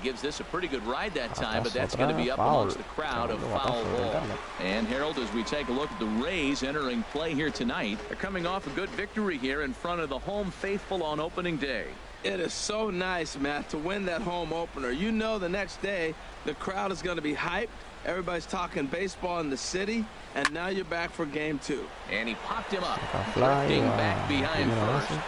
gives this a pretty good ride that time, but that's going to be up amongst the crowd of foul ball. And Harold, as we take a look at the Rays entering play here tonight, they're coming off a good victory here in front of the home faithful on opening day. It is so nice, Matt, to win that home opener. You know the next day the crowd is going to be hyped. Everybody's talking baseball in the city, and now you're back for game 2. And he popped him up, drifting back behind first.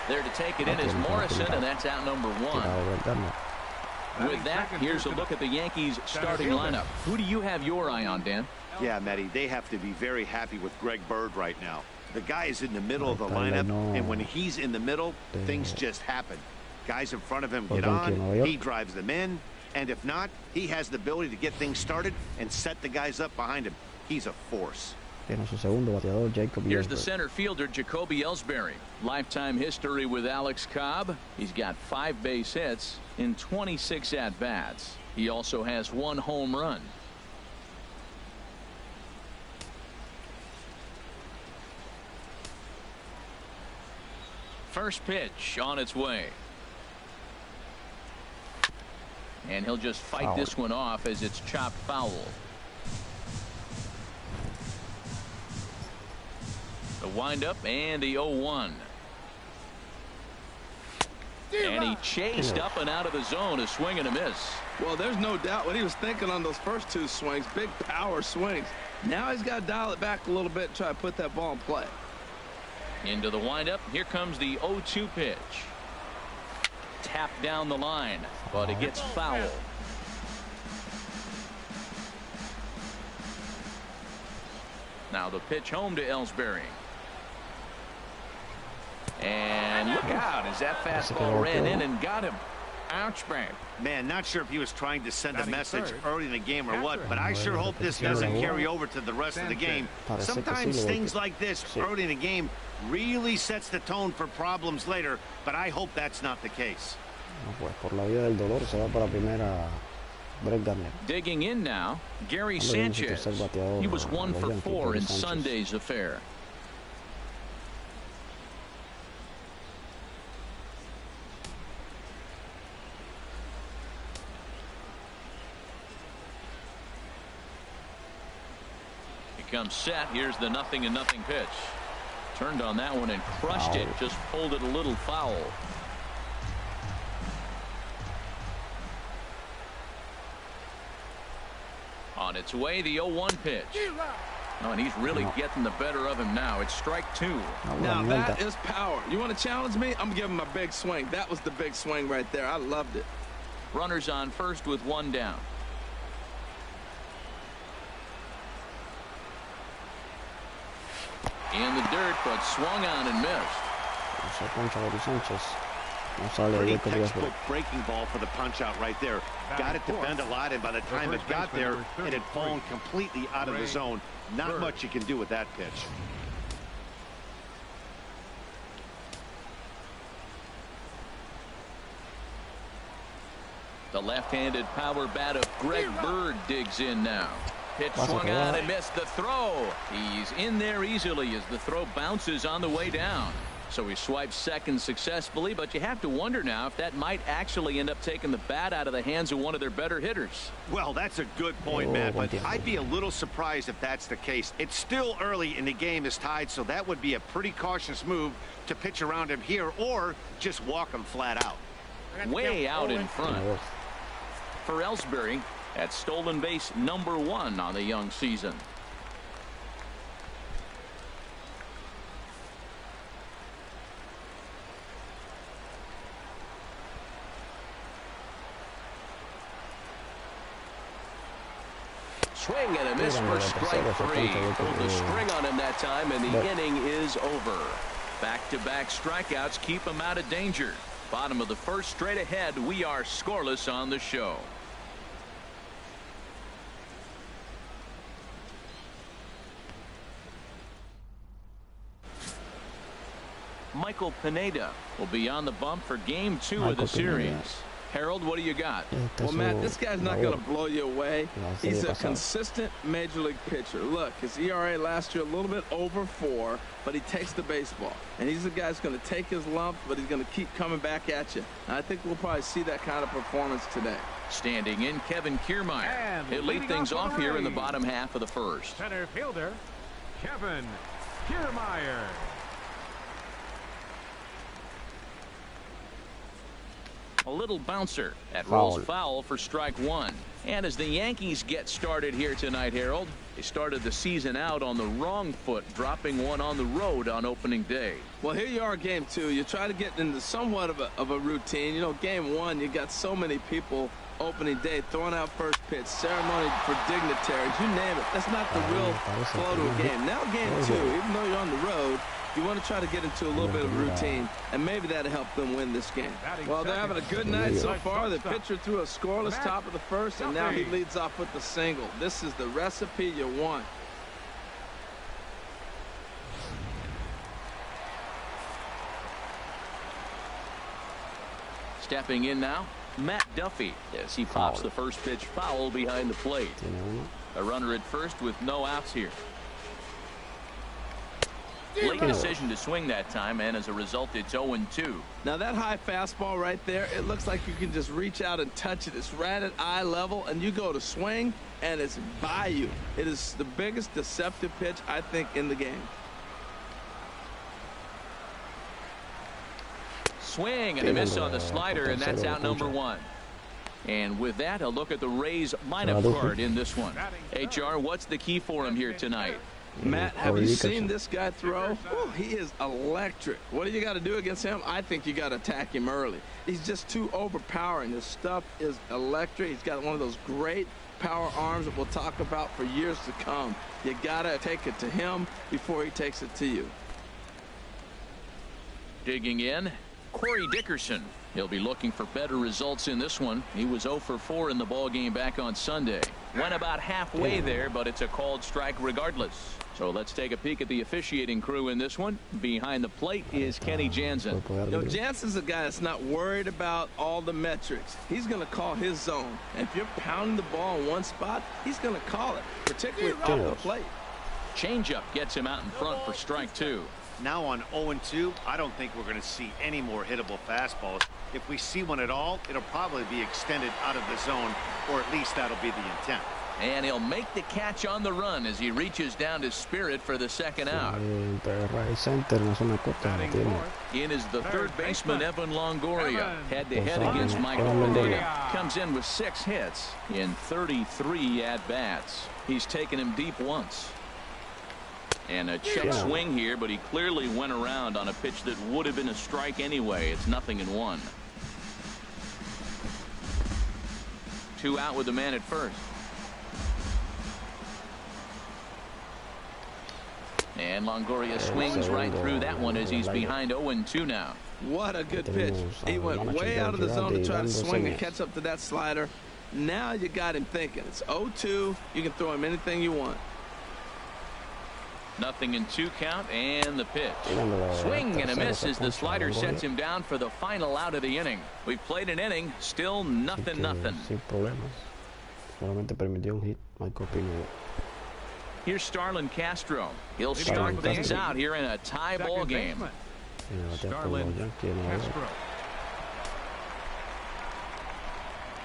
There to take it in is Morrison, and that's out number 1. With that, here's a look at the Yankees starting lineup. Who do you have your eye on, Dan? Yeah, Matty, they have to be very happy with Greg Bird right now. The guy is in the middle of the lineup, and when he's in the middle, things just happen. Guys in front of him get on, he drives them in, and if not, he has the ability to get things started and set the guys up behind him. He's a force. Here's the center fielder, Jacoby Ellsbury. Lifetime history with Alex Cobb. He's got 5 base hits in 26 at-bats. He also has 1 home run. First pitch on its way. And he'll just fight this one off as it's chopped foul. The windup and the 0-1. And he chased up and out of the zone, a swing and a miss. Well, there's no doubt what he was thinking on those first 2 swings. Big power swings. Now he's got to dial it back a little bit and try to put that ball in play. Into the windup. Here comes the 0-2 pitch. Tapped down the line, but it gets foul. Now the pitch home to Ellsbury. And look out as that fastball ran in and got him. Ouch, man, not sure if he was trying to send a message early in the game or what, but I sure hope this doesn't carry over to the rest of the game. Sometimes things like this early in the game really sets the tone for problems later, but I hope that's not the case. Digging in now, Gary Sanchez. He was 1 for 4 in Sunday's affair. Comes set. Here's the 0-0 pitch. Turned on that one and crushed it. Just pulled it a little foul. On its way, the 0-1 pitch. Oh, and he's really getting the better of him now. It's strike 2. Now that is power. You want to challenge me? I'm giving him a big swing. That was the big swing right there. I loved it. Runners on first with 1 down. In the dirt, but swung on and missed. Pretty textbook breaking ball for the punch out right there. Got it to bend a lot, and by the time it got there, it had fallen completely out of the zone. Not much you can do with that pitch. The left-handed power bat of Greg Bird digs in now. Pitch swung on and missed the throw. He's in there easily as the throw bounces on the way down. So he swipes second successfully, but you have to wonder now if that might actually end up taking the bat out of the hands of one of their better hitters. Well, that's a good point, Matt, but I'd be a little surprised if that's the case. It's still early and the game is tied, so that would be a pretty cautious move to pitch around him here or just walk him flat out. Way out in front. For Ellsbury, that's stolen base number 1 on the young season. Swing and a miss for strike 3. Pulled the string on him that time, and the inning is over. Back-to-back strikeouts keep him out of danger. Bottom of the first, straight ahead. We are scoreless on the show. Michael Pineda will be on the bump for game 2 of the series. Harold, what do you got? Well, Matt, this guy's not going to blow you away. He's a consistent major league pitcher. Look, his ERA last year a little bit over 4, but he takes the baseball. And he's the guy that's going to take his lumps, but he's going to keep coming back at you. And I think we'll probably see that kind of performance today. Standing in, Kevin Kiermaier. He'll lead things off here in the bottom half of the first. Center fielder, Kevin Kiermaier. A little bouncer. That rolls foul for strike 1. And as the Yankees get started here tonight, Harold, they started the season out on the wrong foot, dropping one on the road on opening day. Well, here you are, game 2. You try to get into somewhat of a routine. You know, game 1, you got so many people opening day throwing out first pitch, ceremony for dignitaries, you name it. That's not the real flow to a game. Now game 2, even though you're on the road, you want to try to get into a little bit of routine, and maybe that'll help them win this game. Well, they're having a good night so far. The pitcher threw a scoreless top of the first, and now he leads off with the single. This is the recipe you want. Stepping in now, Matt Duffy, as he pops the first pitch foul behind the plate. A runner at first with no outs here. Late decision to swing that time, and as a result, it's 0-2. Now that high fastball right there, it looks like you can just reach out and touch it. It's right at eye level, and you go to swing, and it's by you. It is the biggest deceptive pitch, I think, in the game. Swing and a miss on the slider, and that's out number 1. And with that, a look at the Rays lineup card in this one. HR, what's the key for him here tonight? Matt, have you seen this guy throw? Ooh, he is electric. What do you got to do against him? I think you got to attack him early. He's just too overpowering. His stuff is electric. He's got one of those great power arms that we'll talk about for years to come. You got to take it to him before he takes it to you. Digging in, Corey Dickerson. He'll be looking for better results in this one. He was 0 for 4 in the ballgame back on Sunday. Went about halfway there, but it's a called strike regardless. So let's take a peek at the officiating crew in this one. Behind the plate is Kenny Jansen. You know, Jansen's a guy that's not worried about all the metrics. He's going to call his zone. And if you're pounding the ball in one spot, he's going to call it, particularly off the plate. Changeup gets him out in front for strike 2. Now on 0-2, I don't think we're going to see any more hittable fastballs. If we see one at all, it'll probably be extended out of the zone, or at least that'll be the intent. And he'll make the catch on the run as he reaches down to Spirit for the second out. In is the third baseman, Evan Longoria. Head-to-head against Michael Pineda. Comes in with 6 hits in 33 at-bats. He's taken him deep once. And a check swing here, but he clearly went around on a pitch that would have been a strike anyway. It's 0-1. 2 out with the man at first. And Longoria swings right through that one as he's behind 0-2 now. What a good pitch. He went way out of the zone to try to swing and catch up to that slider. Now you got him thinking. It's 0-2. You can throw him anything you want. 0-2 count, and the pitch. Swing and a miss as the slider sets him down for the final out of the inning. We've played an inning, still 0-0. Here's Starlin Castro. He'll start things out here in a tie ball game. Starlin Castro.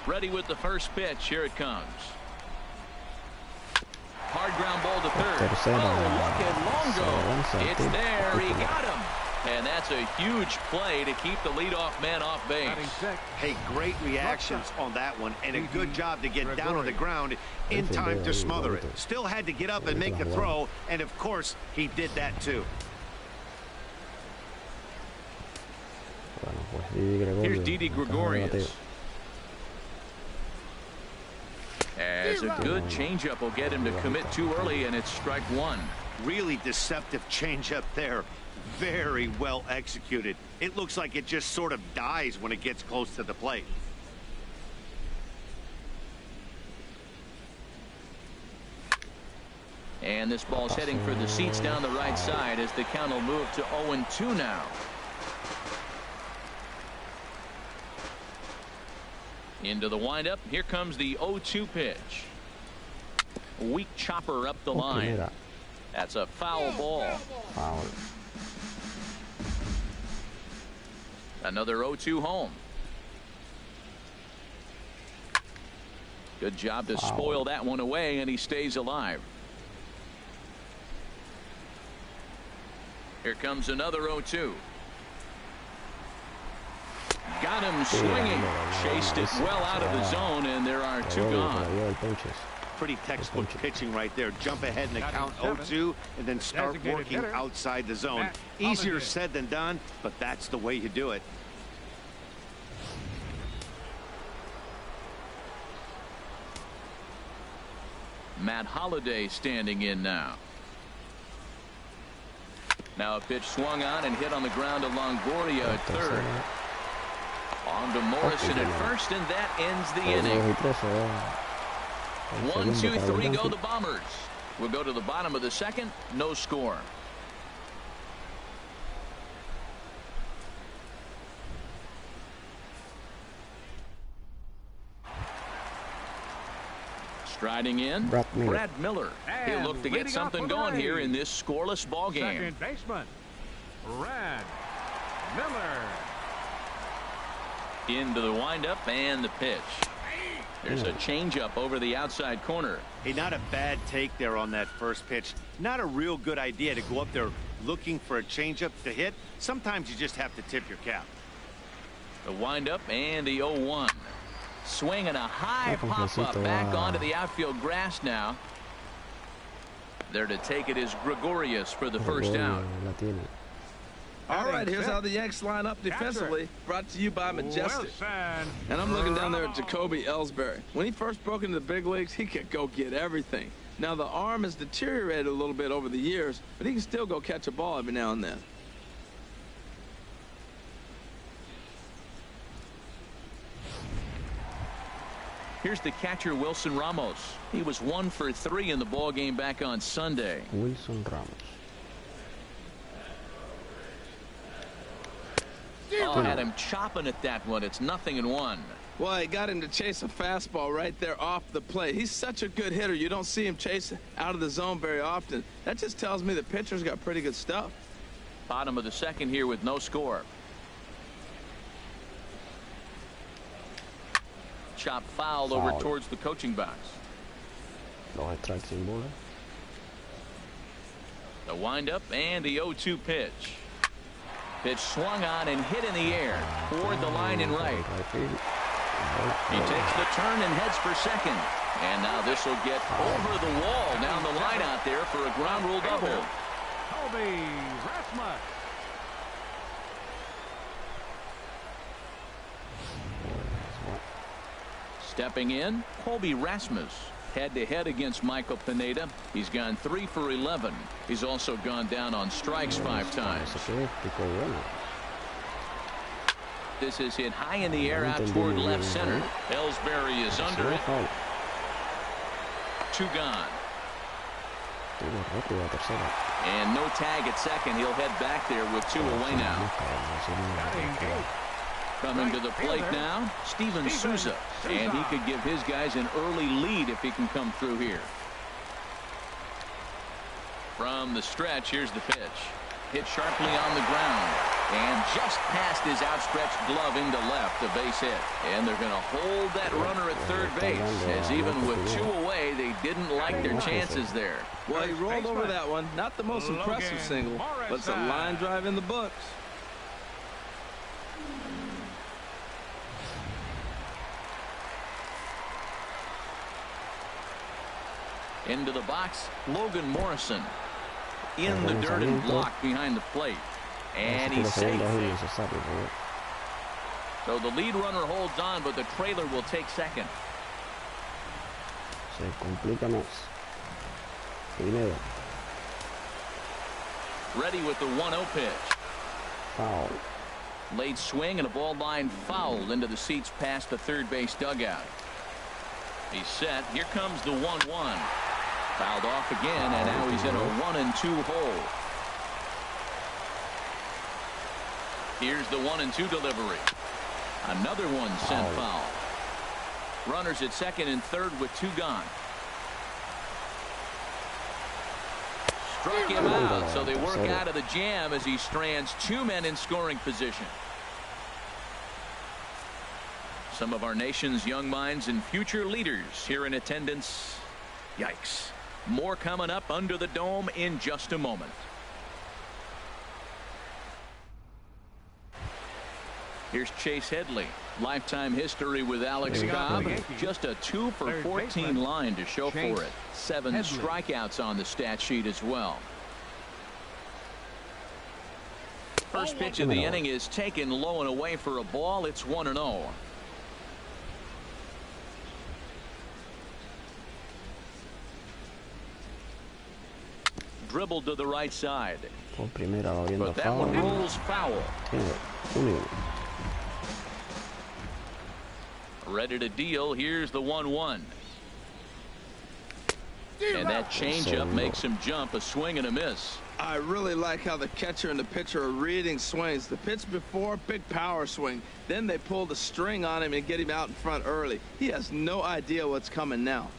Ready with the first pitch. Here it comes. Hard ground ball to third. Oh, look at Longo. It's there. He got him. And that's a huge play to keep the leadoff man off base. Hey, great reactions on that one, and a good job to get down on the ground in time to smother it. Still had to get up and make the throw, and of course, he did that too. Here's Didi Gregorius. As a good changeup will get him to commit too early, and it's strike 1. Really deceptive changeup there. Very well executed. It looks like it just sort of dies when it gets close to the plate. And this ball's heading for the seats down the right side as the count will move to 0-2 now. Into the windup. Here comes the 0-2 pitch. Weak chopper up the line. That's a foul ball. Foul. Another 0-2 home. Good job to spoil that one away, and he stays alive. Here comes another 0-2. Got him swinging. Chased it well out of the zone, and there are two gone. Pretty textbook pitching right there. Jump ahead in the count 0-2 and then start working outside the zone. Easier said than done, but that's the way you do it. Matt Holliday standing in now. Now a pitch swung on and hit on the ground to Longoria at third. On to Morrison at first, and that ends the inning. 1-2-3 go the Bombers. We'll go to the bottom of the second. No score. Striding in, Brad Miller. He'll look to get something going here in this scoreless ball game. Second baseman, Brad Miller. Into the windup and the pitch. There's a changeup over the outside corner. Hey, not a bad take there on that first pitch. Not a real good idea to go up there looking for a changeup to hit. Sometimes you just have to tip your cap. The windup and the 0-1. Swing and a high pop-up back onto the outfield grass now. There to take it is Gregorius for the first out. All right, here's how the Yanks line up defensively. Brought to you by Majestic. And I'm looking down there at Jacoby Ellsbury. When he first broke into the big leagues, he could go get everything. Now, the arm has deteriorated a little bit over the years, but he can still go catch a ball every now and then. Here's the catcher, Wilson Ramos. He was 1 for 3 in the ball game back on Sunday. Wilson Ramos. Oh, had him chopping at that one. It's 0-1. Well, he got him to chase a fastball right there off the plate. He's such a good hitter. You don't see him chase out of the zone very often. That just tells me the pitcher's got pretty good stuff. Bottom of the second here with no score. Chop foul over towards the coaching box. The windup and the 0-2 pitch. Pitch swung on and hit in the air toward the line and right. He takes the turn and heads for second. And now this will get over the wall down the line out there for a ground rule double. Colby Rasmus. Stepping in, Colby Rasmus. Head-to-head against Michael Pineda. He's gone 3 for 11. He's also gone down on strikes 5 times. This is hit high in the air out toward left center. Ellsbury is under it. 2 gone. And no tag at second. He'll head back there with 2 away now. Coming to the plate now, Steven Souza. And he could give his guys an early lead if he can come through here. From the stretch, here's the pitch. Hit sharply on the ground. And just past his outstretched glove into left, a base hit. And they're going to hold that runner at third base, as even with 2 away, they didn't like their chances there. Well, he rolled over that one. Not the most impressive single, but it's a line drive in the books. Into the box, Logan Morrison. In the dirt and blocked behind the plate. And he's safe. So the lead runner holds on, but the trailer will take second. Se complica más. Pineda. Ready with the 1-0 pitch. Foul. Late swing and a ball line fouled into the seats past the third base dugout. He's set. Here comes the 1-1. Fouled off again, and now he's in a 1-2 hole. Here's the 1-2 delivery. Another one sent foul. Runners at second and third with 2 gone. Struck him out, so they work out of the jam as he strands 2 men in scoring position. Some of our nation's young minds and future leaders here in attendance. Yikes. More coming up under the dome in just a moment. Here's Chase Headley. Lifetime history with Alex Cobb. Just a 2 for 14 line to show for it. 7 strikeouts on the stat sheet as well. First pitch of the inning is taken low and away for a ball. It's 1-0. Dribbled to the right side. But that one rolls foul. Ready to deal. Here's the 1-1. And that changeup makes him jump. A swing and a miss. I really like how the catcher and the pitcher are reading swings. The pitch before, big power swing. Then they pull the string on him and get him out in front early. He has no idea what's coming now.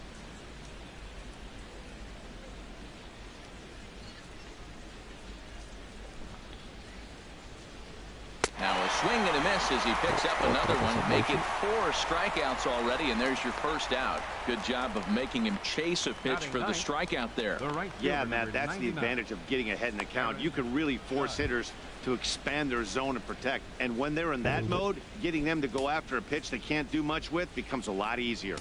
Now a swing and a miss as he picks up another one. Make it 4 strikeouts already, and there's your first out. Good job of making him chase a pitch for the strikeout there. Yeah, Matt, that's the advantage of getting ahead in the count. You can really force hitters to expand their zone and protect. And when they're in that mode, getting them to go after a pitch they can't do much with becomes a lot easier.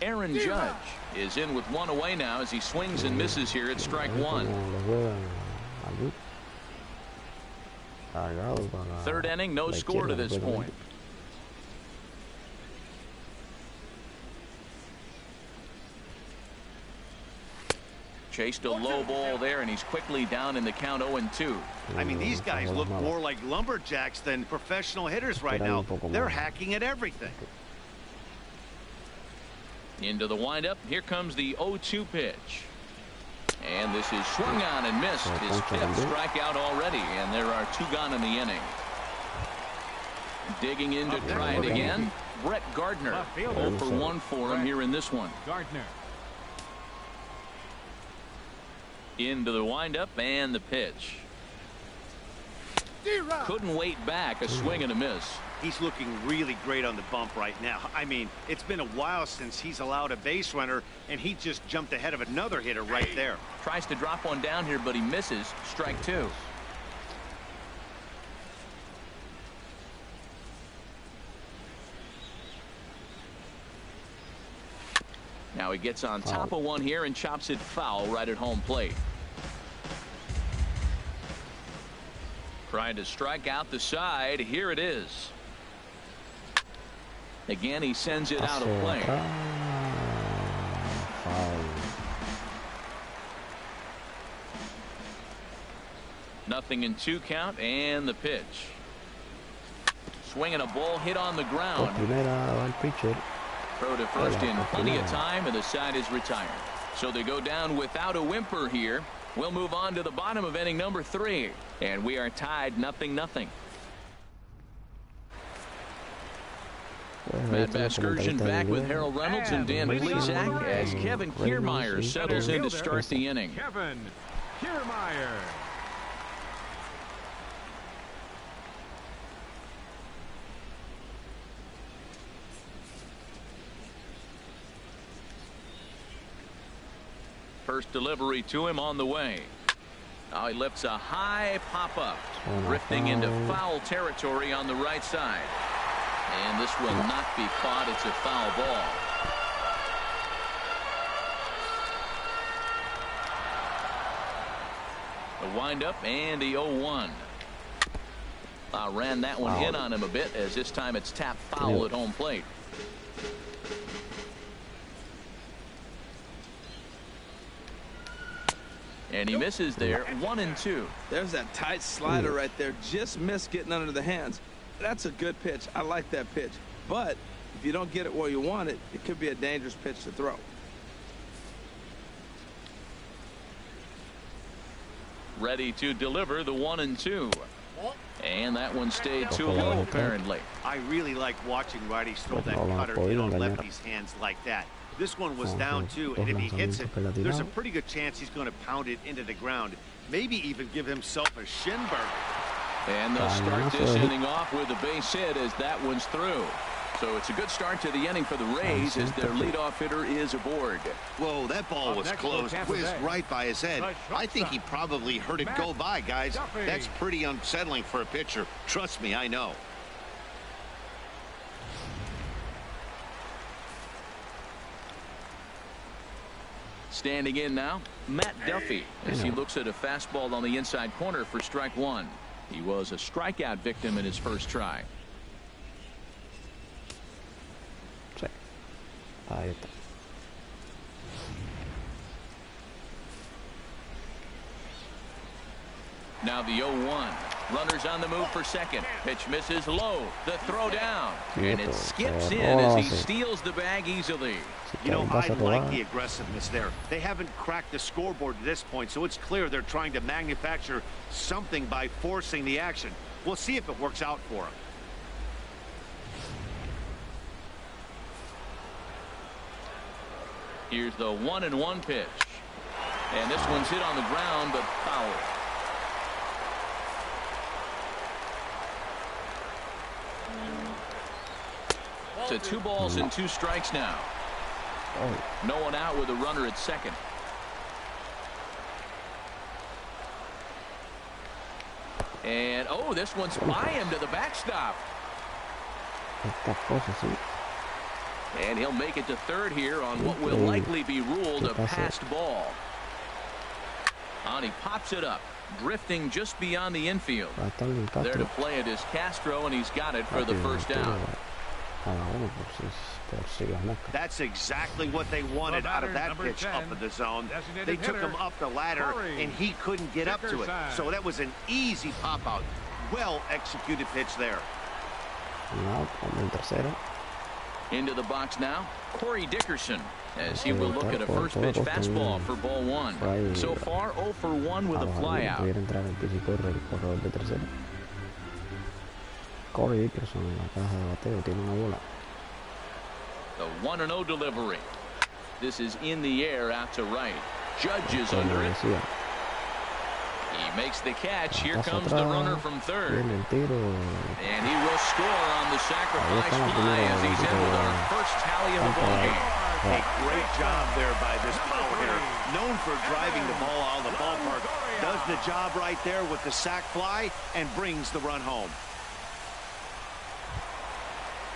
Aaron Judge is in with 1 away now as he swings and misses here at strike 1. Third inning, no score to this point. Chased a low ball there, and he's quickly down in the count 0-2. I mean, these guys look more like lumberjacks than professional hitters right now. They're hacking at everything. Into the windup. Here comes the 0-2 pitch. And this is swung on and missed. His 5th strikeout already, and there are 2 gone in the inning. Digging in to try it again. Brett Gardner. 0 for 1 for him here in this one. Gardner. Into the windup and the pitch. Couldn't wait back. A swing and a miss. He's looking really great on the bump right now. I mean, it's been a while since he's allowed a base runner, and he just jumped ahead of another hitter right there. Tries to drop one down here, but he misses. Strike 2. Now he gets on top of one here and chops it foul right at home plate. Trying to strike out the side. Here it is. Again, he sends it out of play. Nothing in 2 count, and the pitch. Swinging a ball hit on the ground. Throw to first in plenty of time, and the side is retired. So they go down without a whimper here. We'll move on to the bottom of inning number 3, and we are tied 0-0. Matt Vasgersian back with Harold Reynolds and Dan Plesac as Kevin Kiermaier settles in to start the inning. Kevin Kiermaier. First delivery to him on the way. Now he lifts a high pop-up, drifting into foul territory on the right side. And this will not be caught. It's a foul ball. The windup and the 0-1. Ran that one in on him a bit, as this time it's tapped foul at home plate. And he misses there. 1-2. There's that tight slider right there. Just missed getting under the hands. That's a good pitch. I like that pitch. But if you don't get it where you want it, it could be a dangerous pitch to throw. Ready to deliver the 1-2. And that one stayed too low, apparently. I really like watching righties throw that cutter in on lefties' hands like that. This one was down too, and if he hits it, there's a pretty good chance he's going to pound it into the ground. Maybe even give himself a shin burger. And they'll start this inning off with a base hit as that one's through. So it's a good start to the inning for the Rays as their leadoff hitter is aboard. Whoa, that ball was close, whizzed right by his head. I think he probably heard it go by, guys. That's pretty unsettling for a pitcher. Trust me, I know. Standing in now, Matt Duffy, as he looks at a fastball on the inside corner for strike one. He was a strikeout victim in his first try. Ahí está. Now the 0-1. Runners on the move for second. Pitch misses low. The throw down. And it skips in as he steals the bag easily. You know, I like the aggressiveness there. They haven't cracked the scoreboard at this point, so it's clear they're trying to manufacture something by forcing the action. We'll see if it works out for them. Here's the 1-1 pitch. And this one's hit on the ground, but foul. To 2 balls and 2 strikes now. No one out with a runner at second. And oh, this one's by him to the backstop. And he'll make it to third here on what will likely be ruled a passed ball. And he pops it up, drifting just beyond the infield. There to play it is Castro, and he's got it for the first down. That's exactly what they wanted out of that pitch up in the zone. They took him up the ladder, and he couldn't get up to it. So that was an easy pop-out. Well-executed pitch there. Into the box now, Corey Dickerson, as he will look at a first-pitch fastball for ball 1. So far, 0 for 1 with a flyout. Corey Dickerson en la caja de bateo tiene una bola. The 1-0 delivery. This is in the air out to right. Judge is under it. He makes the catch. Here comes the runner from third. And he will score on the sacrifice fly as he's in with our first tally of the ball game. A great job there by this power hitter. Known for driving the ball out of the ballpark. Does the job right there with the sac fly and brings the run home.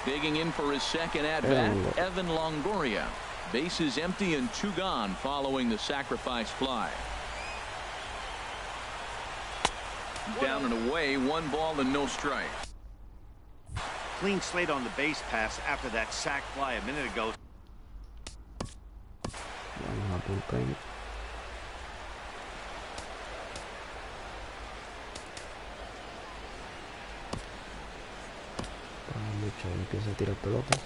Digging in for his second at-bat, Evan Longoria. Bases empty and 2 gone following the sacrifice fly. Down and away, 1 ball and no strike. Clean slate on the base pass after that sac fly a minute ago. Empieza a tirar pelota.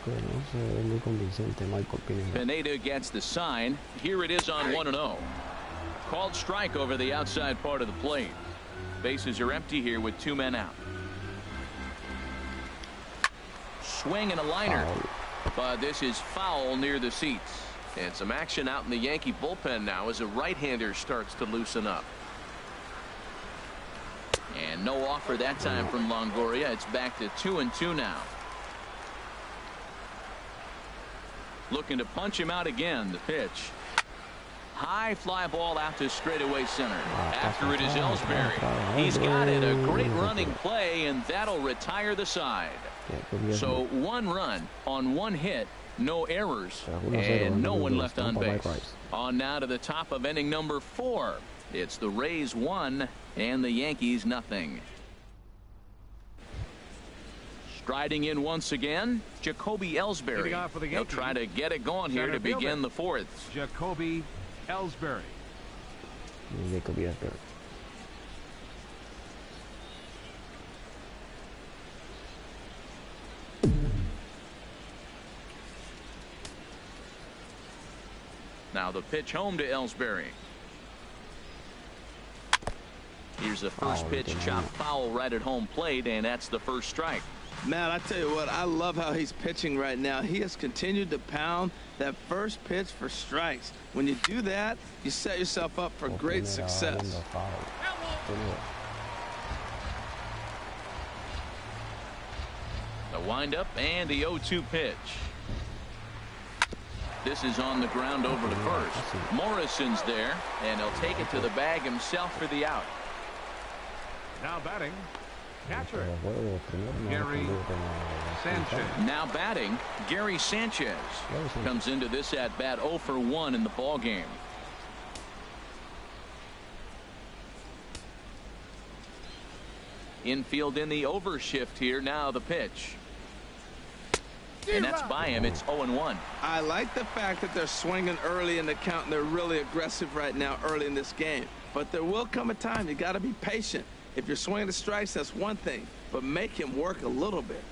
No se ve muy convincente Michael Pineda. Pineda gets the sign. Here it is on 1-0. Called strike over the outside part of the plate. Bases are empty here with 2 men out. Swing and a liner. But this is foul near the seats. And some action out in the Yankee bullpen now as a right-hander starts to loosen up. And no offer that time from Longoria. It's back to 2-2 now. Looking to punch him out again. The pitch. High fly ball out to straightaway center. After it is Ellsbury. He's got it. A great running play, and that'll retire the side. So 1 run on 1 hit. No errors. And no one left on base. On now to the top of inning number 4. It's the Rays 1 and the Yankees nothing. Striding in once again, Jacoby Ellsbury. He'll try to get it going here to begin the 4th. Jacoby Ellsbury. Now the pitch home to Ellsbury. Here's the first pitch, chopped foul right at home plate, and that's the first strike. Matt, I tell you what, I love how he's pitching right now. He has continued to pound that first pitch for strikes. When you do that, you set yourself up for great success. The windup and the 0-2 pitch. This is on the ground over to first. Morrison's there, and he'll take it to the bag himself for the out. Now batting, catcher, Gary Sanchez. Now batting, Gary Sanchez. Comes into this at-bat 0 for 1 in the ball game. Infield in the overshift here. Now the pitch. And that's by him. It's 0-1. I like the fact that they're swinging early in the count, and they're really aggressive right now early in this game. But there will come a time you got to be patient. If you're swinging the strikes, that's one thing, but make him work a little bit.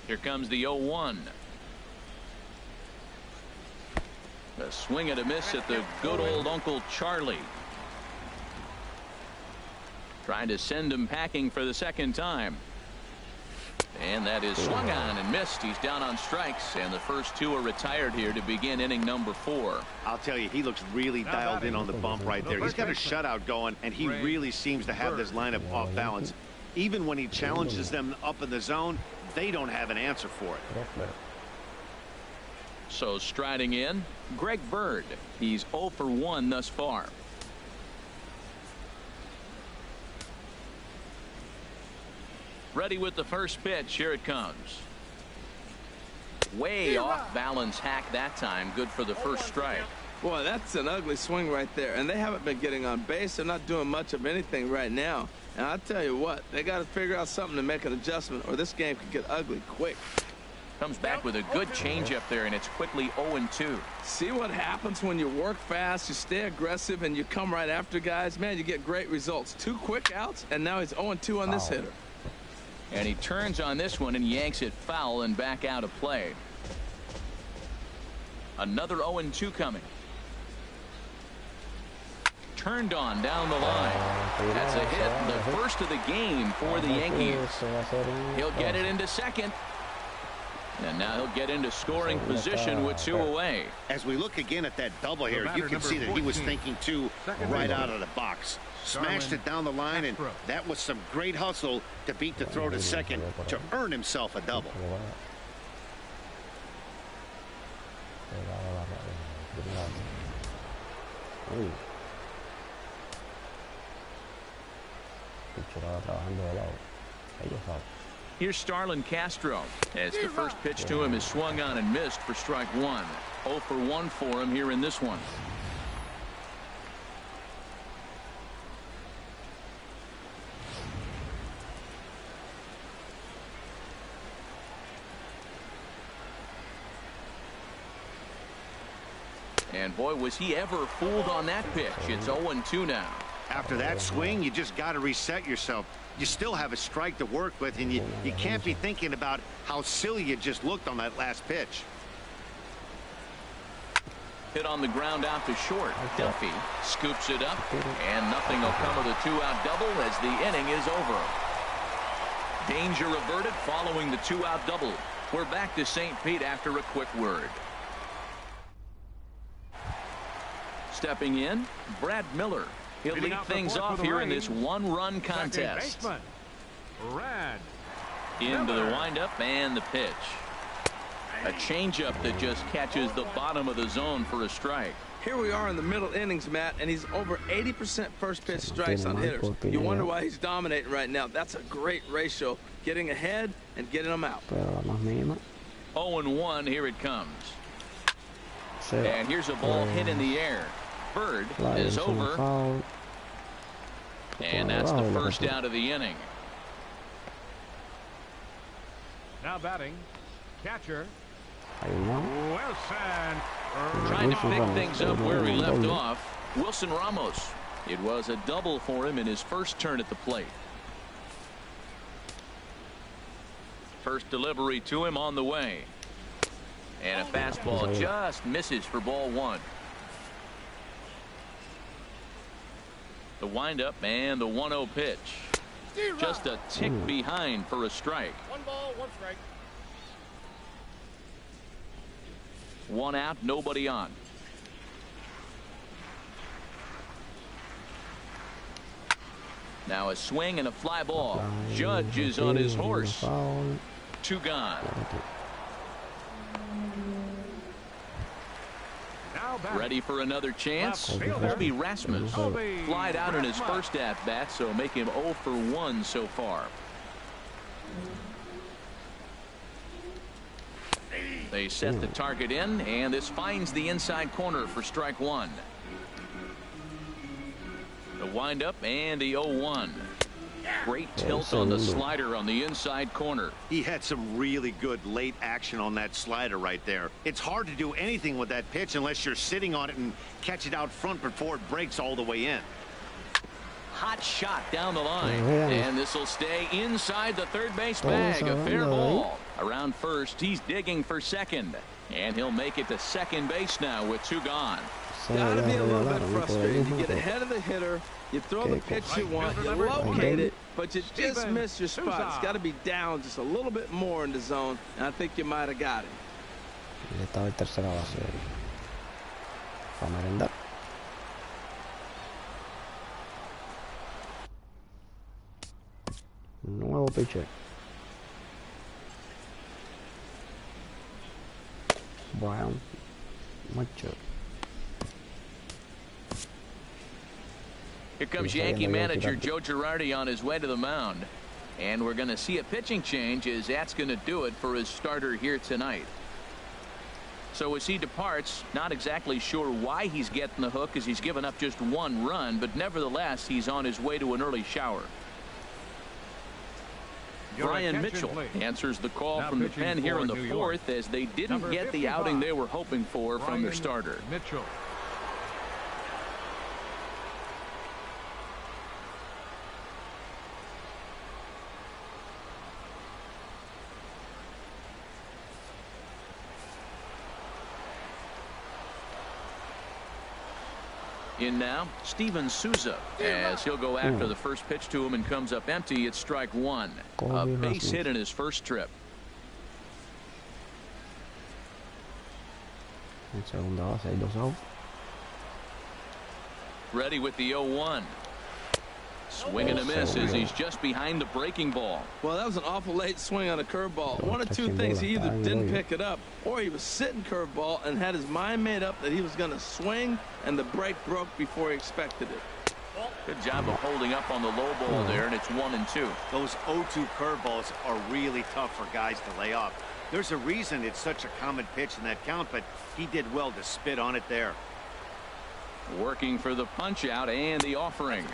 Here comes the 0-1. A swing and a miss at the good old Uncle Charlie. Trying to send him packing for the second time. And that is swung on and missed. He's down on strikes, and the first two are retired here to begin inning number 4. I'll tell you, he looks really dialed in on the bump right there. He's got a shutout going, and he really seems to have this lineup off balance. Even when he challenges them up in the zone, they don't have an answer for it. So striding in, Greg Bird. He's 0 for 1 thus far. Ready with the first pitch. Here it comes. Way off balance hack that time. Good for the first strike. Boy, that's an ugly swing right there. And they haven't been getting on base. They're not doing much of anything right now. And I'll tell you what, they got to figure out something to make an adjustment, or this game could get ugly quick. Comes back with a good changeup there, and it's quickly 0-2. See what happens when you work fast, you stay aggressive, and you come right after guys? Man, you get great results. 2 quick outs, and now he's 0-2 on this hitter. And he turns on this one and yanks it foul and back out of play. Another 0-2 coming. Turned on down the line. That's a hit, the first of the game for the Yankees. He'll get it into second. And now he'll get into scoring position with 2 away. As we look again at that double here, you can see that he was thinking 2 right out of the box. Smashed it down the line, and that was some great hustle to beat the throw to second to earn himself a double. Here's Starlin Castro, as the first pitch to him is swung on and missed for strike 1. 0 for 1 for him here in this one. And boy, was he ever fooled on that pitch. It's 0-2 now. After that swing, you just got to reset yourself. You still have a strike to work with, and you can't be thinking about how silly you just looked on that last pitch. Hit on the ground out to short. Duffy scoops it up, and nothing will come of the 2-out double as the inning is over. Danger averted following the 2-out double. We're back to St. Pete after a quick word. Stepping in, Brad Miller. He'll lead things off here in this 1-run contest. Into the windup and the pitch. A changeup that just catches the bottom of the zone for a strike. Here we are in the middle innings, Matt, and he's over 80% first pitch strikes on hitters. You wonder why he's dominating right now. That's a great ratio, getting ahead and getting them out. 0-1, here it comes. And here's a ball hit in the air. Bird is over. And that's the first out of the inning. Now batting, catcher Wilson. Trying to pick things up where he left off. Wilson Ramos. It was a double for him in his first turn at the plate. First delivery to him on the way. And a fastball just misses for ball 1. The windup and the 1-0 pitch. Just a tick behind for a strike. 1 ball, 1 strike. 1 out, nobody on. Now a swing and a fly ball. Judge is on his horse. 2 gone. Ready for another chance. Colby Rasmus flied out in his first at-bat, so make him 0 for 1 so far. They set the target in, and this finds the inside corner for strike 1. The windup and the 0-1. Great tilt on the slider on the inside corner. He had some really good late action on that slider right there. It's hard to do anything with that pitch unless you're sitting on it and catch it out front before it breaks all the way in. Hot shot down the line, and this will stay inside the third base bag. A fair ball. Around first, he's digging for second, and he'll make it to second base now with 2 gone. Gotta be a little bit frustrated. You get ahead of the hitter, you throw the pitch you want, you locate it, but you just miss your spot. It's got to be down just a little bit more in the zone, and I think you might have got it. Le estaba en tercera base para merendar. Nuevo pitcher. Brown Macho. Here comes Yankee manager Joe Girardi on his way to the mound. And we're going to see a pitching change, as that's going to do it for his starter here tonight. So as he departs, not exactly sure why he's getting the hook, as he's given up just 1 run, but nevertheless he's on his way to an early shower. Brian Mitchell answers the call from the pen here in the 4th, as they didn't get the outing they were hoping for from their starter. Mitchell. In now, Steven Souza, as he'll go after the first pitch to him and comes up empty. It's strike 1. A base hit in his first trip. Ready with the 0-1. Swing and a miss, as he's just behind the breaking ball. Well, that was an awful late swing on a curveball. One of 2 things: he either didn't pick it up, or he was sitting curveball and had his mind made up that he was going to swing, and the break broke before he expected it. Good job of holding up on the low ball there, and it's 1-2. Those 0-2 curveballs are really tough for guys to lay off. There's a reason it's such a common pitch in that count, but he did well to spit on it there. Working for the punch out and the offering.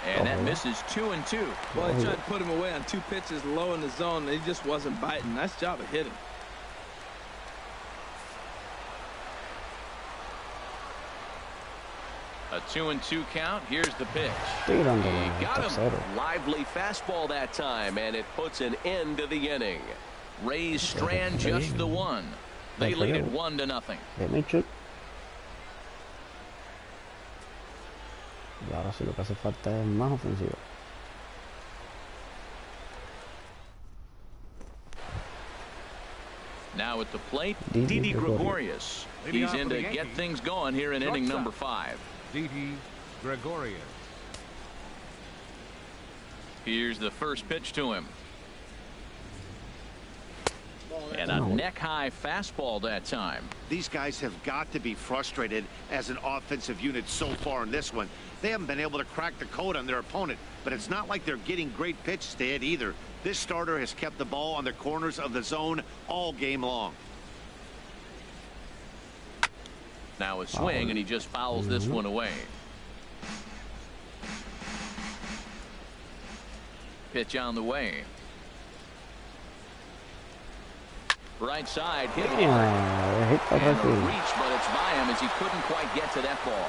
And that misses 2-2. Well, he tried to put him away on 2 pitches low in the zone, and he just wasn't biting. Nice job of hitting. A 2-2 count. Here's the pitch. He got him. Lively fastball that time, and it puts an end to the inning. Rays strand just the 1. They lead it 1-0. Y ahora sí lo que hace falta es más ofensiva. Now at the plate, Didi Gregorius. He's in to get things going here in inning number 5. Didi Gregorius. Here's the first pitch to him. And a neck-high fastball that time. These guys have got to be frustrated as an offensive unit so far in this one. They haven't been able to crack the code on their opponent, but it's not like they're getting great pitches to hit either. This starter has kept the ball on the corners of the zone all game long. Now a swing, and he just fouls this one away. Pitch on the way. Right side, hit hard. And a reach, but it's by him, as he couldn't quite get to that ball.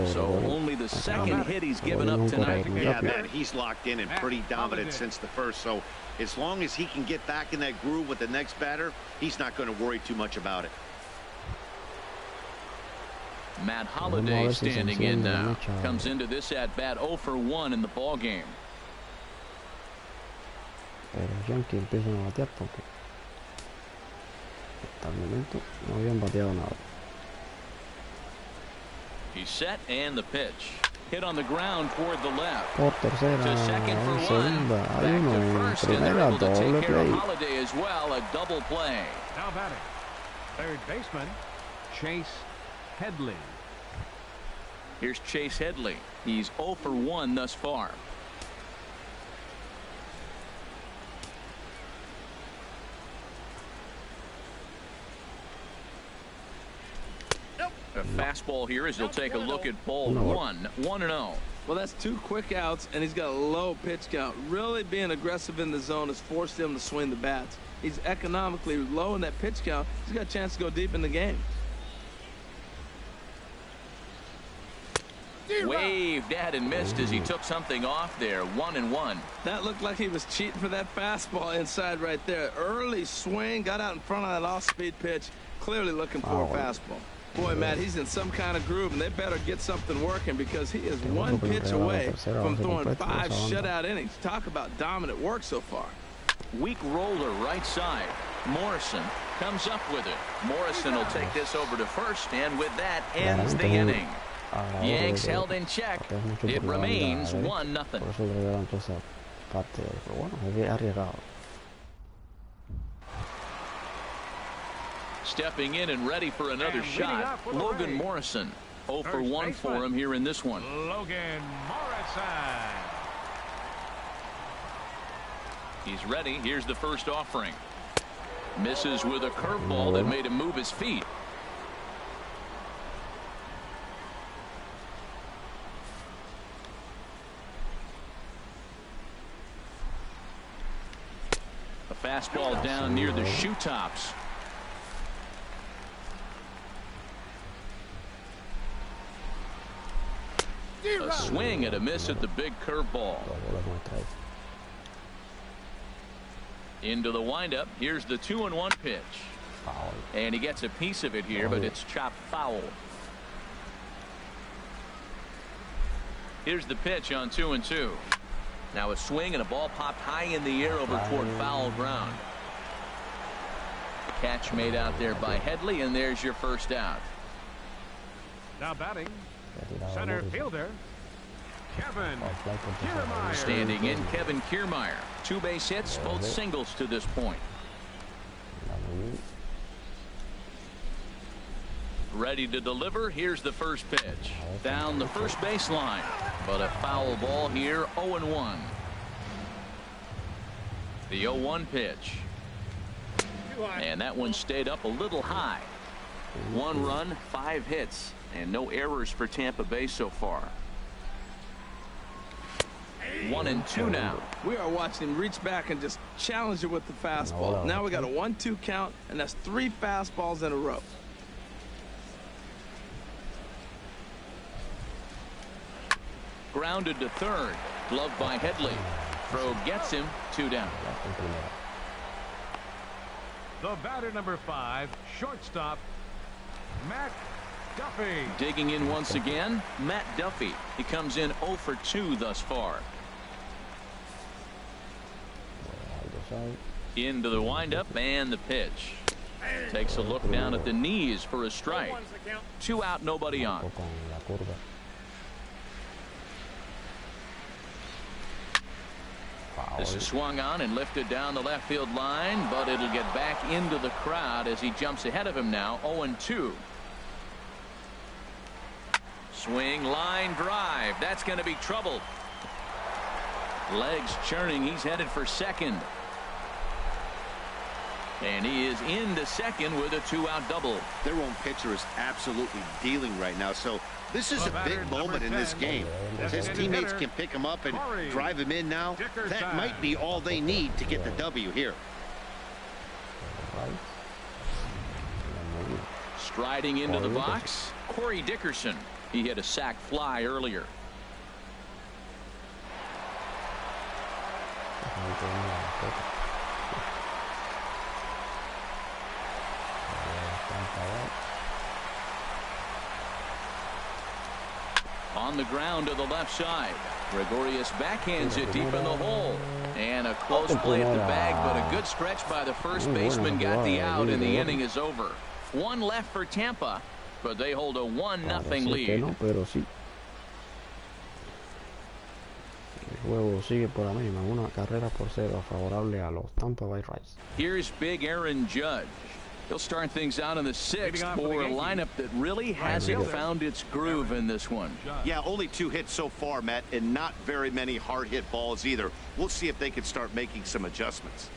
So only the second hit he's given up tonight. Yeah, man, he's locked in and pretty dominant since the first. So as long as he can get back in that groove with the next batter, he's not going to worry too much about it. Matt Holliday standing in now. Comes into this at bat 0 for 1 in the ball game. Pero Yanqui empiezan a batear porque hasta el momento no habían bateado nada. He's set and the pitch. Hit on the ground toward the left. Por tercera, To second for one. segunda, hay Back uno to en first, and they're primera, able to doble take care of play. Holliday as well. A double play. Now batting, third baseman, Chase Headley. Here's Chase Headley. He's 0 for 1 thus far. A fastball here as he'll take a look at ball 1. 1-0. Well, that's 2 quick outs, and he's got a low pitch count. Really being aggressive in the zone has forced him to swing the bats. He's economically low in that pitch count. He's got a chance to go deep in the game. Waved at and missed as he took something off there. 1-1. That looked like he was cheating for that fastball inside right there. Early swing, got out in front of that off-speed pitch. Clearly looking for a fastball. Boy, Matt, he's in some kind of groove, and they better get something working because he is 1 pitch away from throwing 5 shutout innings. Talk about dominant work so far. Weak roller right side. Morrison comes up with it. Morrison will take this over to first, and with that ends the inning. Yanks held in check. It remains 1-0. Stepping in and ready for another shot, Logan Morrison. 0 for 1 for him here in this one. Logan Morrison. He's ready. Here's the first offering. Misses with a curveball that made him move his feet. A fastball down near the shoe tops. A swing and a miss at the big curveball. Into the windup. Here's the 2-1 pitch. And he gets a piece of it here, but it's chopped foul. Here's the pitch on 2-2. Now a swing and a ball popped high in the air over toward foul ground. Catch made out there by Headley, and there's your first out. Now batting, center fielder, Kevin Kiermaier. Standing in, Kevin Kiermaier. 2 base hits, both singles to this point. Ready to deliver. Here's the first pitch. Down the first baseline. But a foul ball here, 0-1. The 0-1 pitch. And that one stayed up a little high. 1 run, 5 hits, and no errors for Tampa Bay so far. 1-2 now. We are watching him reach back and just challenge it with the fastball. Now we got a 1-2 count, and that's 3 fastballs in a row. Grounded to third. Gloved by Headley. Throw gets him. 2 down. The batter number 5, shortstop, Matt Duffy. Digging in once again, Matt Duffy. He comes in 0 for 2 thus far. Into the windup and the pitch. Takes a look down at the knees for a strike. 2 out, nobody on. This is swung on and lifted down the left field line, but it'll get back into the crowd as he jumps ahead of him now. 0-2. Swing, line drive. That's going to be trouble. Legs churning. He's headed for second. And he is into second with a 2-out double. Their own pitcher is absolutely dealing right now. So this is a big moment in this game. If his teammates can pick him up and drive him in now, that might be all they need to get the W here. Striding into the box, Corey Dickerson. He hit a sac fly earlier. On the ground to the left side. Gregorius backhands it deep in the hole. And a close play at the bag, but a good stretch by the first baseman got the out, and the inning is over. One left for Tampa, but they hold a 1-0 lead. El juego sigue por la misma, 1-0 favorable a los Tampa Bay Rays. Here's big Aaron Judge. He'll start things out in the 6th for a lineup that really hasn't found its groove in this one. Yeah, only 2 hits so far, Matt, and not very many hard hit balls either. We'll see if they can start making some adjustments.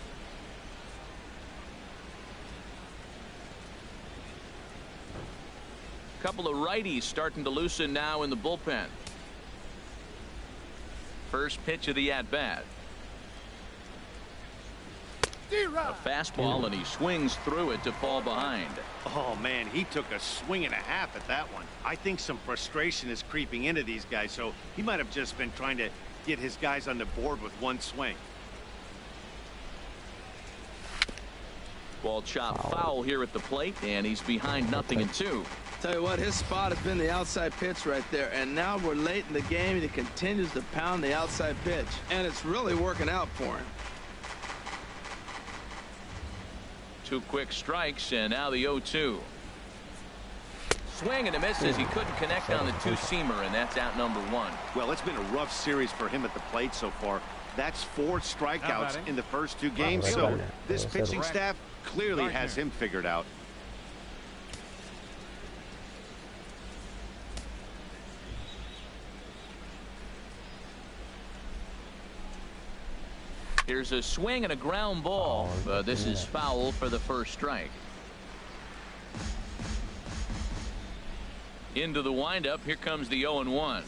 Couple of righties starting to loosen now in the bullpen. First pitch of the at-bat. A fastball, and he swings through it to fall behind. Oh, man, he took a swing and a half at that one. I think some frustration is creeping into these guys, so he might have just been trying to get his guys on the board with one swing. Ball chopped foul here at the plate, and he's behind 0-2. Tell you what, his spot has been the outside pitch right there, and now we're late in the game, and he continues to pound the outside pitch, and it's really working out for him. 2 quick strikes, and now the 0-2. Swing and a miss as he couldn't connect on the 2-seamer, and that's out number 1. Well, it's been a rough series for him at the plate so far. That's 4 strikeouts in the first 2 games, so this pitching staff clearly has him figured out. Here's a swing and a ground ball, but this is foul for the first strike. Into the windup, here comes the 0-1.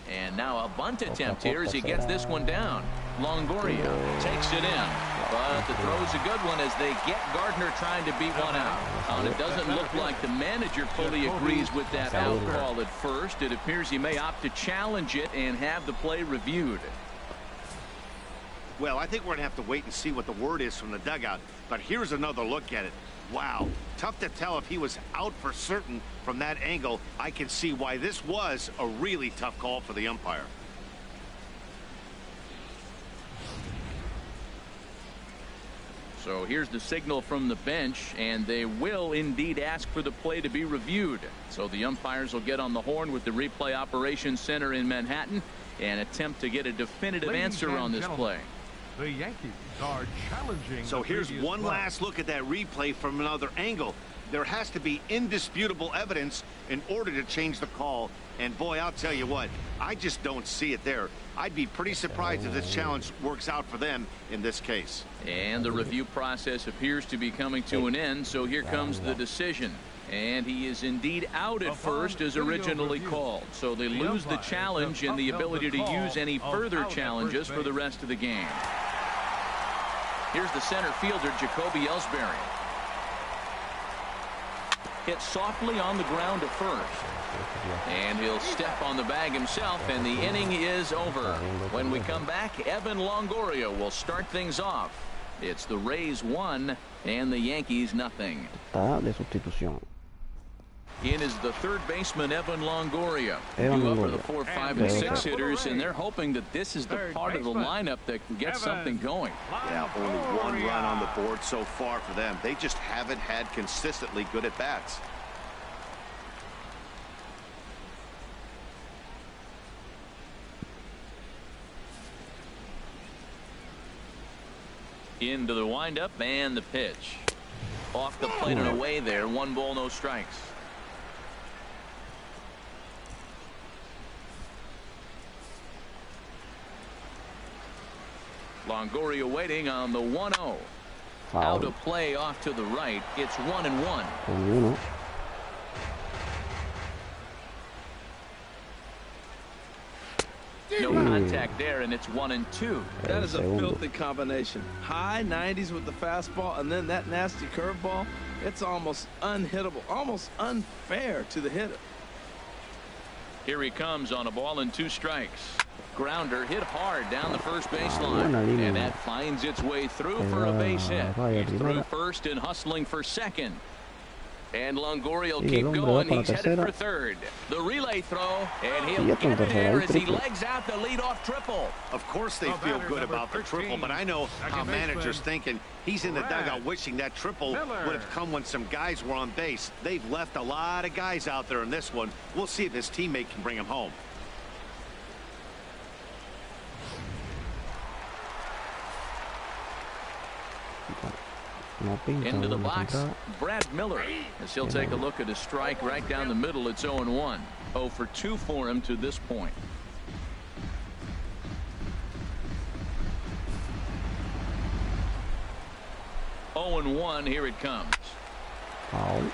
And now a bunt attempt here as he gets this one down. Longoria takes it in, but the throw's a good one as they get Gardner trying to beat one out. And it doesn't look like the manager fully agrees with that out call at first. It appears he may opt to challenge it and have the play reviewed. Well, I think we're going to have to wait and see what the word is from the dugout. But here's another look at it. Wow. Tough to tell if he was out for certain from that angle. I can see why this was a really tough call for the umpire. So here's the signal from the bench, and they will indeed ask for the play to be reviewed. So the umpires will get on the horn with the replay operations center in Manhattan and attempt to get a definitive answer on this play. The Yankees are challenging. So here's one last look at that replay from another angle. There has to be indisputable evidence in order to change the call. And boy, I'll tell you what, I just don't see it there. I'd be pretty surprised if this challenge works out for them in this case. And the review process appears to be coming to an end, so here comes the decision. And he is indeed out at first as originally called. So they lose the challenge and the ability to use any further challenges for the rest of the game. Here's the center fielder, Jacoby Ellsbury. Hit softly on the ground to first. And he'll step on the bag himself, and the inning is over. When we come back, Evan Longoria will start things off. It's the Rays 1 and the Yankees 0. In is the third baseman, Evan Longoria. Due up for the 4, 5, and 6 hitters, and they're hoping that this is the part of the lineup that can get something going. Yeah, only 1 run on the board so far for them. They just haven't had consistently good at-bats. Into the windup and the pitch. Off the plate and away there. 1 ball, no strikes. Longoria waiting on the 1-0. Out of play off to the right. It's 1-1. No contact there, and it's 1-2. That is a filthy combination. High 90s with the fastball, and then that nasty curveball. It's almost unhittable, almost unfair to the hitter. Here he comes on a ball and 2 strikes. Grounder hit hard down the first baseline, and that finds its way through for a base hit. He's through first and hustling for second. And Longoria will keep going. He's headed for third. The relay throw, and he'll get it there as he legs out the leadoff triple. Of course they feel good about the triple, but I know how managers thinking. He's in the dugout wishing that triple would have come when some guys were on base. They've left a lot of guys out there in this one. We'll see if his teammate can bring him home. Into the box, Brad Miller, as he'll take a look at a strike right down the middle. It's 0-1. 0 for 2 for him to this point. Oh, and 1. Here it comes.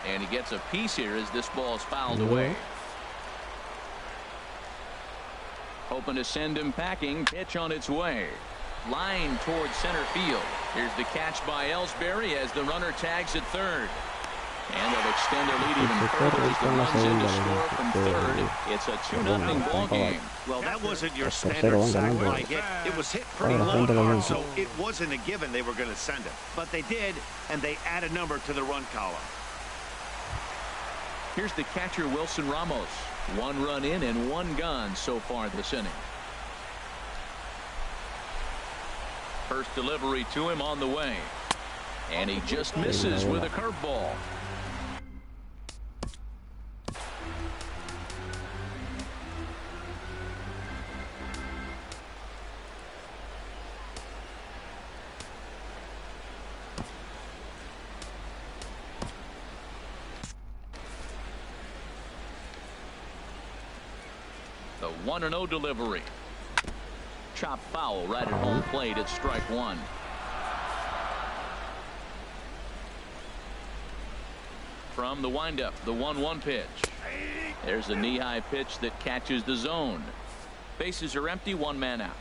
And he gets a piece here as this ball is fouled away. Hoping to send him packing. Pitch on its way. Line towards center field. Here's the catch by Ellsbury as the runner tags at third. And they'll extend their lead even further as the runs in to score from third. It's a 2-0 ball game. Well, that wasn't your standard sac fly hit. It was hit pretty low, so it wasn't a given they were going to send it. But they did, and they add a number to the run column. Here's the catcher, Wilson Ramos. 1 run in and 1 gone so far this inning. First delivery to him on the way. And he just misses with a curveball. The 1-0 delivery. Chop foul right at home plate at strike 1. From the windup, the 1-1 pitch. There's a knee-high pitch that catches the zone. Bases are empty, 1 man out.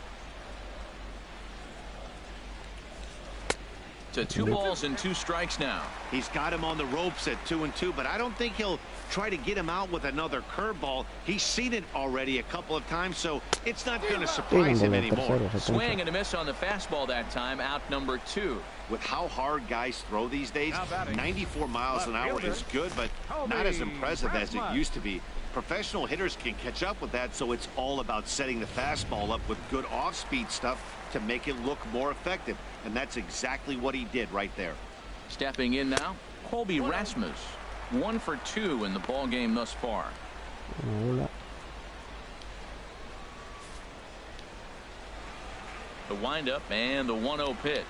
To 2 balls and 2 strikes now. He's got him on the ropes at 2-2, but I don't think he'll try to get him out with another curveball. He's seen it already a couple of times, so it's not going to surprise him anymore. Swing and a miss on the fastball that time, out number 2. With how hard guys throw these days, 94 miles an hour is good, but not as impressive as it used to be. Professional hitters can catch up with that, so it's all about setting the fastball up with good off-speed stuff to make it look more effective, and that's exactly what he did right there. Stepping in now, Colby Rasmus. 1 for 2 in the ball game thus far. The windup and the 1-0 pitch.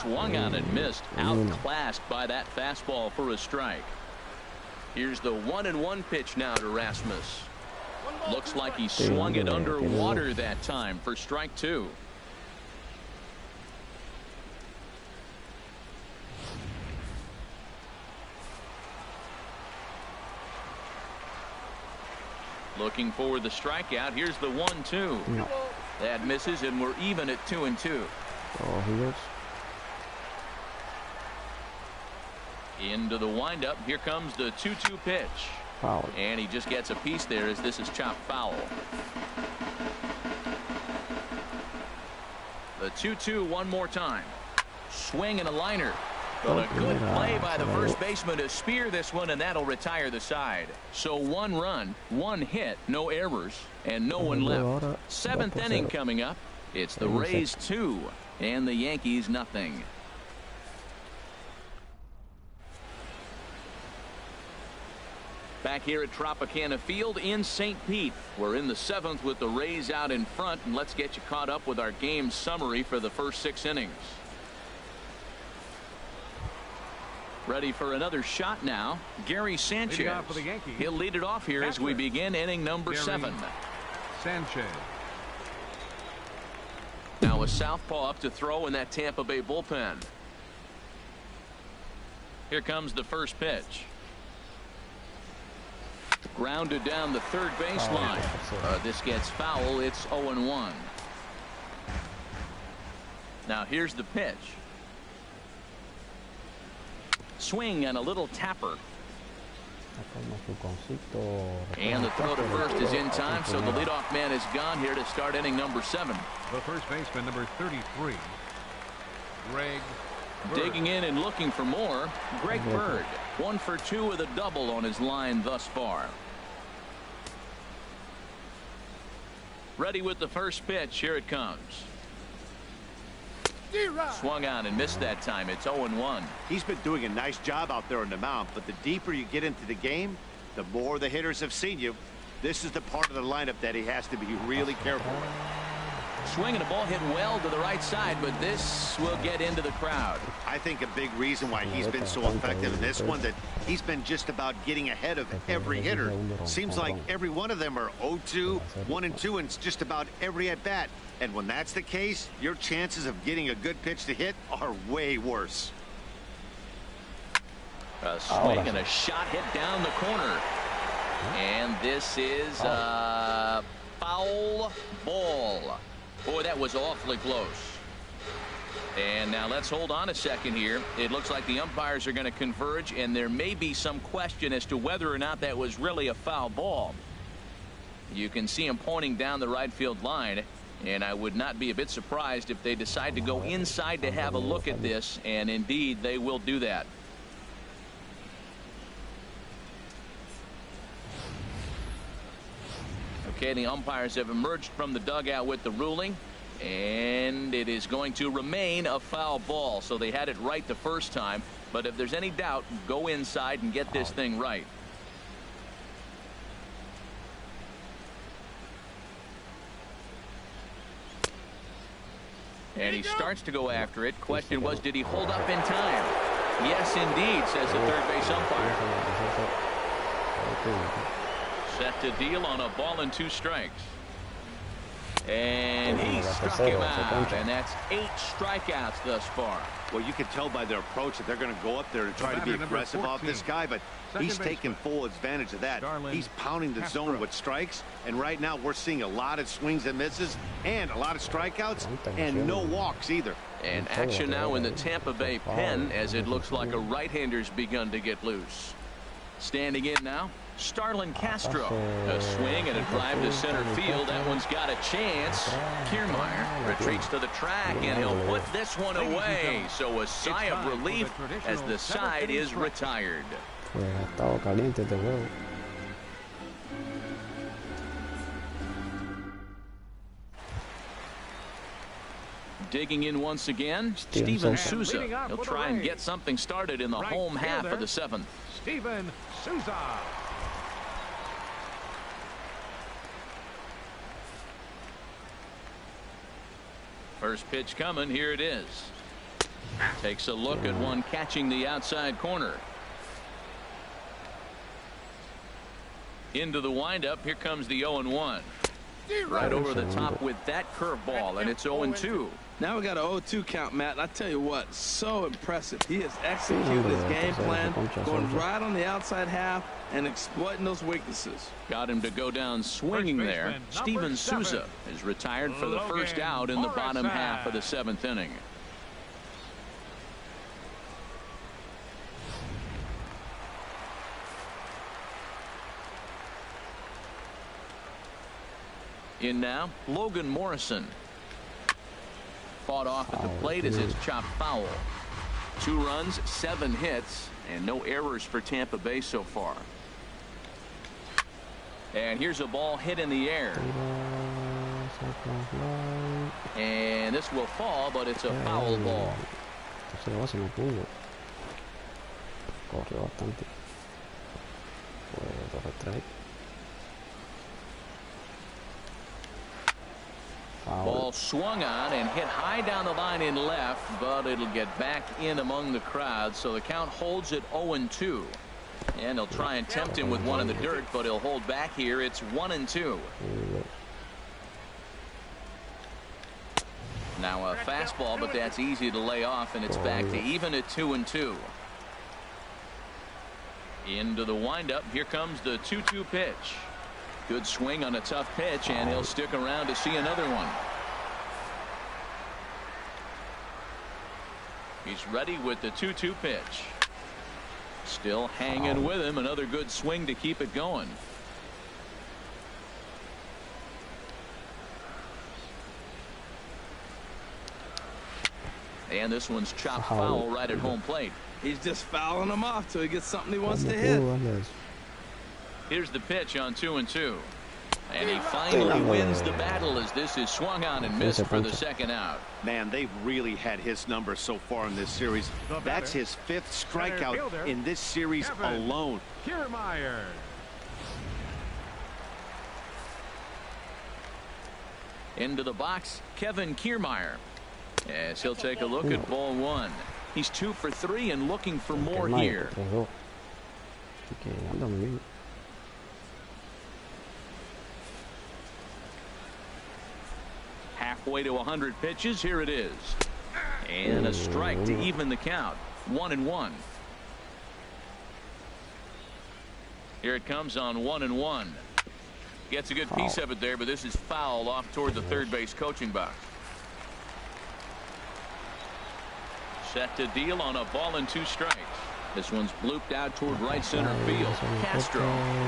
Swung on and missed. Outclassed by that fastball for a strike. Here's the 1-1 pitch now to Rasmus. Looks like he swung it underwater that time for strike 2. Looking for the strikeout. Here's the 1-2. No. That misses, and we're even at 2-2. Oh, he is. Into the windup. Here comes the 2-2 pitch. Foul. And he just gets a piece there as this is chopped foul. The 2-2 one more time. Swing and a liner. But a good play by the first baseman to spear this one, and that'll retire the side. So 1 run, 1 hit, no errors, and no one left. 7th inning coming up. It's the Rays 2 and the Yankees nothing. Back here at Tropicana Field in St. Pete. We're in the 7th with the Rays out in front, and let's get you caught up with our game summary for the first 6 innings. Ready for another shot now. Gary Sanchez. He'll lead it off here as we begin inning number 7. Sanchez. Now a southpaw up to throw in that Tampa Bay bullpen. Here comes the first pitch. Grounded down the third baseline. This gets foul. It's 0-1. Now here's the pitch. Swing and a little tapper. And the throw to first is in time, so the leadoff man is gone here to start inning number 7. The first baseman, number 33, Greg Bird. Digging in and looking for more, Greg Bird. 1 for 2 with a double on his line thus far. Ready with the first pitch. Here it comes. Swung on and missed that time. It's 0-1. He's been doing a nice job out there on the mound, but the deeper you get into the game, the more the hitters have seen you. This is the part of the lineup that he has to be really careful with. Swinging a ball hit well to the right side, but this will get into the crowd. I think a big reason why he's been so effective in this one, that he's been just about getting ahead of every hitter. Seems like every one of them are 0-2, 1-2, and it's just about every at bat. And when that's the case, your chances of getting a good pitch to hit are way worse. A swing and a shot hit down the corner. And this is a foul ball. Boy, that was awfully close. And now let's hold on a second here. It looks like the umpires are going to converge, and there may be some question as to whether or not that was really a foul ball. You can see him pointing down the right field line, and I would not be a bit surprised if they decide to go inside to have a look at this, and indeed they will do that. Okay, the umpires have emerged from the dugout with the ruling, and it is going to remain a foul ball. So they had it right the first time, but if there's any doubt, go inside and get this thing right. And he starts to go after it. Question was, did he hold up in time? Yes, indeed, says the third base umpire. Set to deal on a ball and 2 strikes. And he struck him out, and that's 8 strikeouts thus far. Well, you can tell by their approach that they're going to go up there to try to be aggressive off this guy, but he's taking full advantage of that. He's pounding the zone with strikes, and right now we're seeing a lot of swings and misses and a lot of strikeouts and no walks either. And action now in the Tampa Bay pen, as it looks like a right-hander's begun to get loose. Standing in now, Starlin Castro. A swing and a drive to center field. That one's got a chance. Kiermaier retreats to the track, and he'll put this one away. So a sigh of relief as the side is retired. Digging in once again, Steven Souza. He'll try and get something started in the home half of the 7th. Steven Souza. First pitch coming. Here it is. Takes a look at one catching the outside corner. Into the windup. Here comes the 0-1. Right over the top with that curveball, and it's 0-2. Now we got an 0-2 count, Matt. I tell you what, so impressive. He has executed his game plan, going right on the outside half and exploiting those weaknesses. Got him to go down swinging there. Steven Souza is retired for the first out in the bottom half of the 7th inning. In now, Logan Morrison. Fought off at the plate as it's chopped foul. 2 runs, 7 hits, and no errors for Tampa Bay so far. And here's a ball hit in the air. And this will fall, but it's a foul ball. Ball swung on and hit high down the line in left, but it'll get back in among the crowd, so the count holds at 0-2. And he'll try and tempt him with one in the dirt, but he'll hold back here. It's 1-2. Now a fastball, but that's easy to lay off, and it's back to even at 2-2. Into the windup. Here comes the 2-2 pitch. Good swing on a tough pitch, and he'll stick around to see another one. He's ready with the 2-2 pitch. Still hanging with him. Another good swing to keep it going. And this one's chopped foul right at home plate. He's just fouling him off till he gets something he wants to hit. Here's the pitch on 2-2. And he finally wins the battle as this is swung on and missed for the second out. Man, they've really had his number so far in this series. That's his 5th strikeout in this series alone. Kiermaier. Into the box, Kevin Kiermaier. As he'll take a look at ball 1. He's 2 for 3 and looking for more here. Halfway to 100 pitches. Here it is. And a strike to even the count. 1-1. Here it comes on 1-1. Gets a good piece of it there, but this is foul off toward the third base coaching box. Set to deal on a ball and 2 strikes. This one's blooped out toward right center field. Castro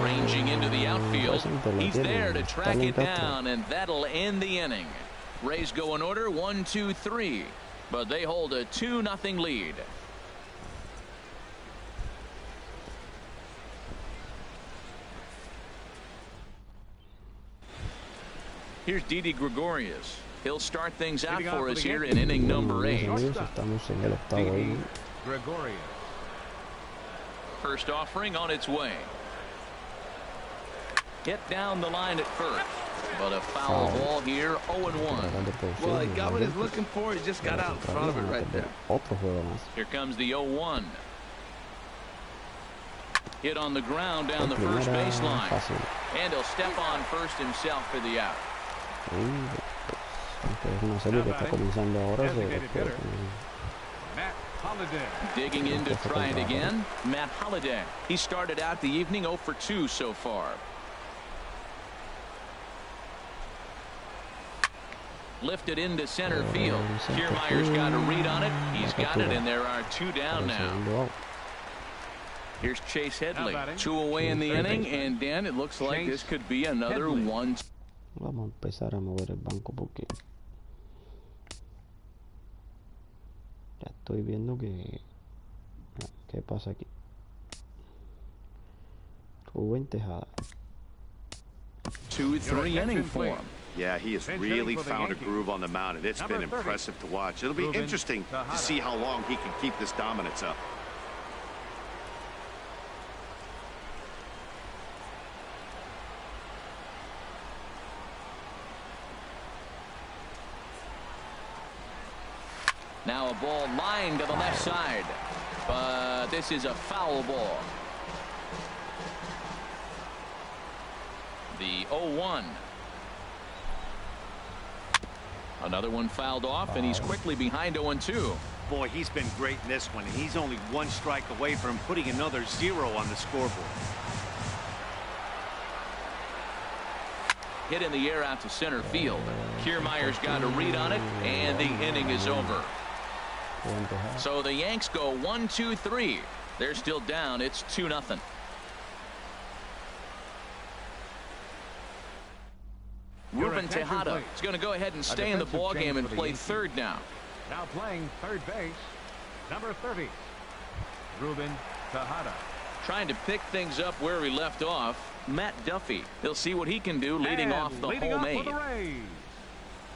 ranging into the outfield. He's there to track it down, and that'll end the inning. Rays go in order 1-2-3, but they hold a 2-0 lead. Here's Didi Gregorius. He'll start things out for us here in inning number 8. Didi Gregorius. First offering on its way. Hit down the line at first, but a foul ball here. 0-1. Well, he got what he's looking for. He just got out in front of it right there. Here comes the 0-1. Hit on the ground down the first baseline, and he'll step on first himself for the out. Digging in to try it again, Matt Holliday. He started out the evening 0 for 2 so far. Lifted into center field. Kiermaier's got a read on it. He's got it, and there are 2 down now. Here's Chase Headley. 2 away in the inning, and Dan, it looks like this could be another one. Vamos a empezar a mover el banco porque ya estoy viendo que qué pasa aquí. Rubén Tejada. 2-3 inning for him. Yeah, he has really found a groove on the mound, and it's been impressive to watch. It'll be interesting to see how long he can keep this dominance up. Now a ball lined to the left side, but this is a foul ball. The 0-1. Another one fouled off, and he's quickly behind 0-2. Boy, he's been great in this one, and he's only 1 strike away from putting another 0 on the scoreboard. Hit in the air out to center field. Kiermaier's got a read on it, and the inning is over. So the Yanks go 1-2-3. They're still down. It's 2-0. Ruben Tejada is going to go ahead and stay in the ballgame and play third now. Now playing third base, number 30, Ruben Tejada. Trying to pick things up where we left off, Matt Duffy. He'll see what he can do leading off the homemade.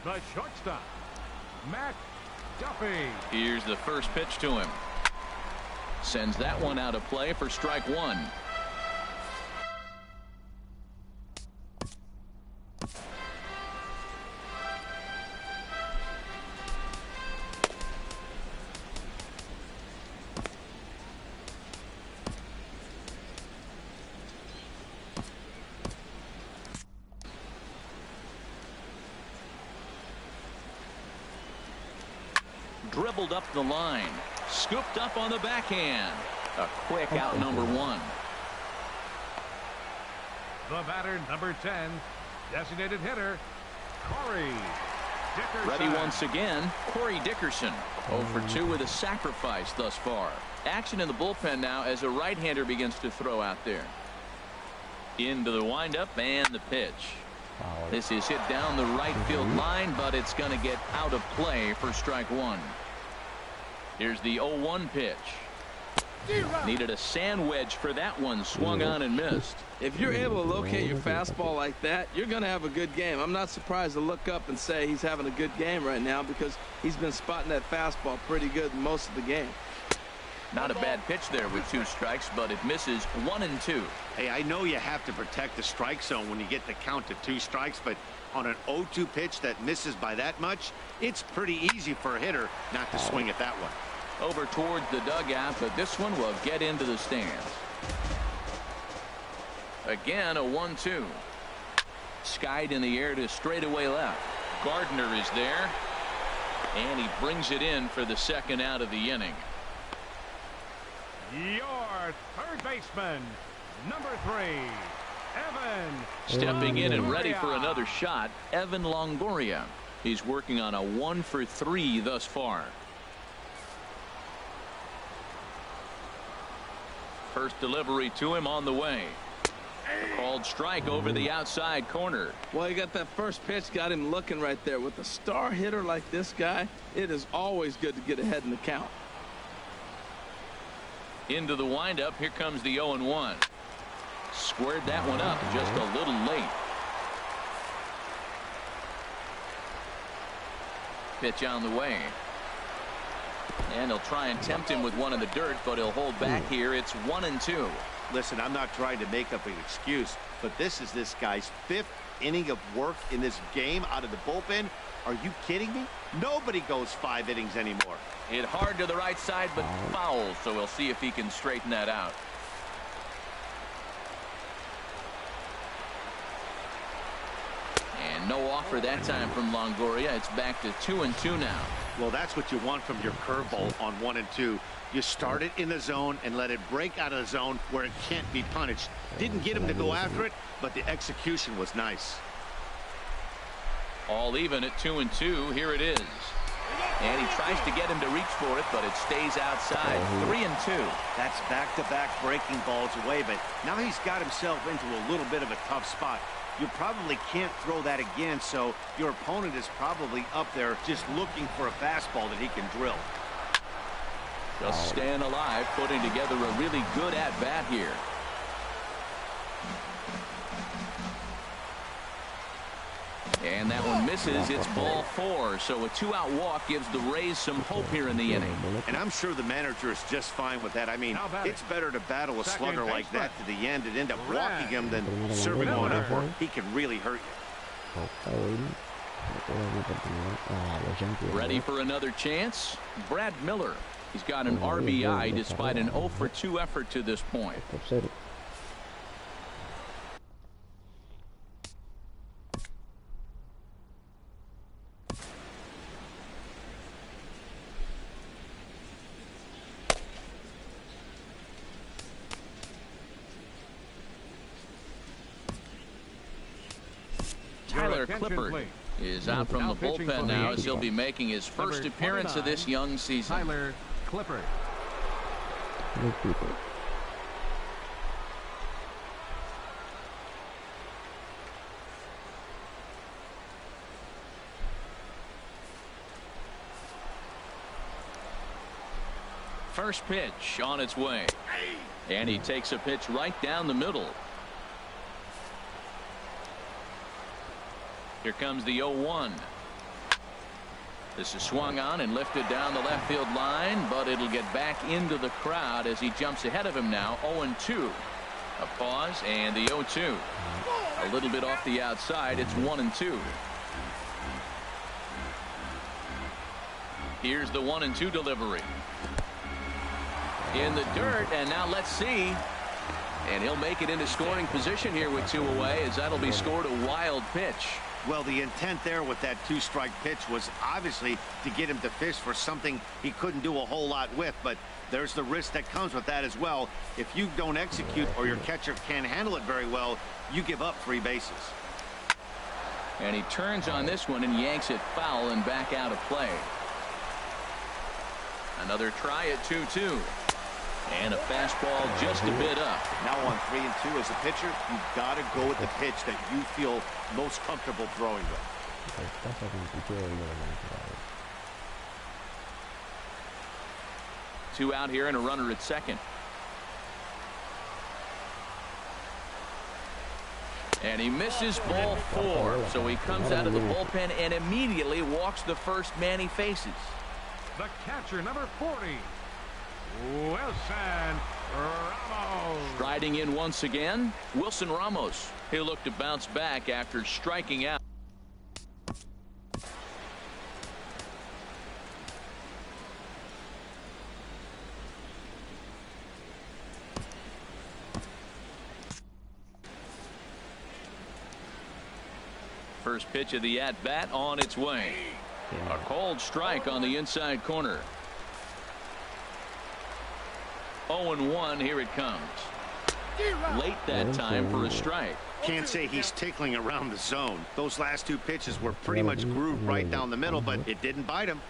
The shortstop, Matt Duffy. Here's the first pitch to him. Sends that one out of play for strike 1. Dribbled up the line, scooped up on the backhand. A quick out, number 1. The batter, number 10, designated hitter, Corey Dickerson. Ready once again, Corey Dickerson. 0 for 2 with a sacrifice thus far. Action in the bullpen now as a right-hander begins to throw out there. Into the windup and the pitch. This is hit down the right field line, but it's going to get out of play for strike 1. Here's the 0-1 pitch. Needed a sand wedge for that one. Swung on and missed. If you're able to locate your fastball like that, you're going to have a good game. I'm not surprised to look up and say he's having a good game right now because he's been spotting that fastball pretty good most of the game. Not a bad pitch there with 2 strikes, but it misses 1-2. Hey, I know you have to protect the strike zone when you get the count to 2 strikes, but on an 0-2 pitch that misses by that much, it's pretty easy for a hitter not to swing at that one. Over towards the dugout, but this one will get into the stands. Again, a 1-2. Skied in the air to straightaway left. Gardner is there, and he brings it in for the 2nd out of the inning. Your third baseman, number 3, Evan. Stepping in and ready for another shot, Evan Longoria. He's working on a 1-for-3 thus far. First delivery to him on the way. A called strike over the outside corner. Well, he got that first pitch, got him looking right there. With a star hitter like this guy, it is always good to get ahead in the count. Into the windup. Here comes the 0-1. Squared that one up just a little late. Pitch on the way. And he'll try and tempt him with one in the dirt, but he'll hold back here. It's 1-2. Listen, I'm not trying to make up an excuse, but this is this guy's 5th inning of work in this game out of the bullpen. Are you kidding me? Nobody goes 5 innings anymore. Hit hard to the right side, but foul, so we'll see if he can straighten that out. And no offer that time from Longoria. It's back to 2-2 now. Well, that's what you want from your curveball on 1-2. You start it in the zone and let it break out of the zone where it can't be punished. Didn't get him to go after it, but the execution was nice. All even at 2-2. Here it is. And he tries to get him to reach for it, but it stays outside. 3-2. That's back-to-back breaking balls away, but now he's got himself into a little bit of a tough spot. You probably can't throw that again, so your opponent is probably up there just looking for a fastball that he can drill. Just staying alive, putting together a really good at-bat here. And that one misses. It's ball 4. So a 2-out walk gives the Rays some hope here in the inning. And I'm sure the manager is just fine with that. I mean, it's better to battle a slugger like that to the end and end up walking him than serving one up where he can really hurt you. Ready for another chance? Brad Miller. He's got an RBI despite an 0-for-2 effort to this point. Tyler Clippard is out from the bullpen now as he'll be making his first appearance of this young season. Tyler Clippard. First pitch on its way. And he takes a pitch right down the middle. Here comes the 0-1. This is swung on and lifted down the left field line, but it'll get back into the crowd as he jumps ahead of him now. 0-2. A pause and the 0-2. A little bit off the outside. It's 1-2. Here's the 1-2 delivery. In the dirt, and now let's see. And he'll make it into scoring position here with 2 away, as that'll be scored a wild pitch. Well, the intent there with that 2-strike pitch was obviously to get him to fish for something he couldn't do a whole lot with, but there's the risk that comes with that as well. If you don't execute or your catcher can't handle it very well, you give up 3 bases. And he turns on this one and yanks it foul and back out of play. Another try at 2-2. And a fastball just a bit up. Now on 3-2 as a pitcher, you've got to go with the pitch that you feel most comfortable throwing with. 2 out here and a runner at second. And he misses ball 4. So he comes out of the bullpen and immediately walks the first man he faces. The catcher, number 40, Wilson Ramos. Striding in once again, Wilson Ramos. He'll look to bounce back after striking out. First pitch of the at-bat on its way. A cold strike on the inside corner. 0-1, here it comes. Late that time for a strike. Can't say he's tickling around the zone. Those last 2 pitches were pretty much grooved right down the middle, but it didn't bite him.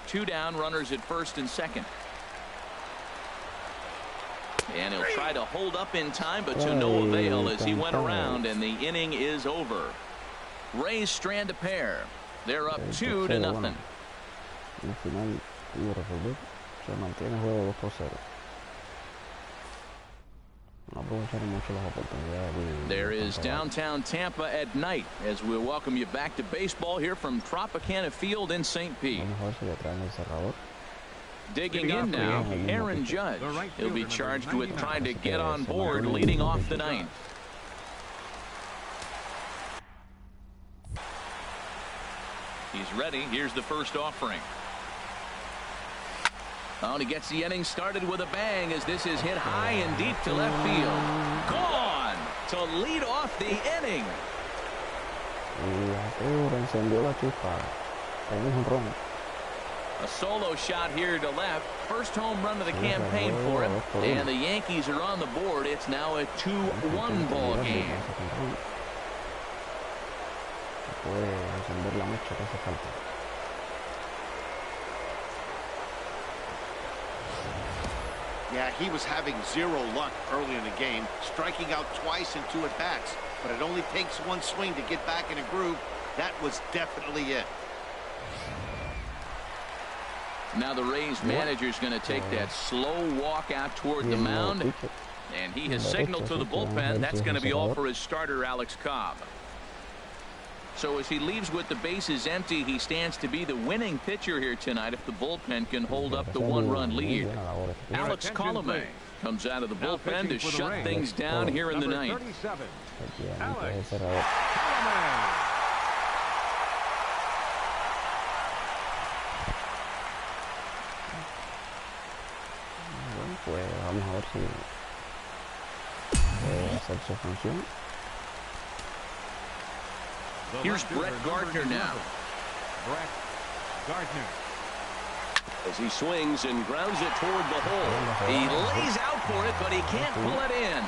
2 down, runners at first and second. And he'll try to hold up in time, but to no avail as he went around, and the inning is over. Rays strand a pair. They're up 2-0. There is downtown Tampa at night as we'll welcome you back to baseball here from Tropicana Field in St. Pete. Digging in now, Aaron Judge. He'll be charged with trying to get on board leading off the ninth. He's ready. Here's the first offering. Oh, and he gets the inning started with a bang as this is hit high and deep to left field. Gone to lead off the inning. A solo shot here to left. First home run of the campaign for him. And the Yankees are on the board. It's now a 2-1 ball game. Yeah, he was having 0 luck early in the game, striking out twice in 2 at-bats. But it only takes 1 swing to get back in a groove. That was definitely it. Now the Rays manager's going to take that slow walk out toward the mound. And he has signaled to the bullpen that's going to be all for his starter, Alex Cobb. So as he leaves with the bases empty, he stands to be the winning pitcher here tonight if the bullpen can hold up the 1-run lead. Alex Colomé comes out of the bullpen to shut things down here in the ninth. Alex Colomé. Vamos a ver si puede hacer su función. Here's Brett Gardner now. Brett Gardner. As he swings and grounds it toward the hole. He lays out for it, but he can't pull it in.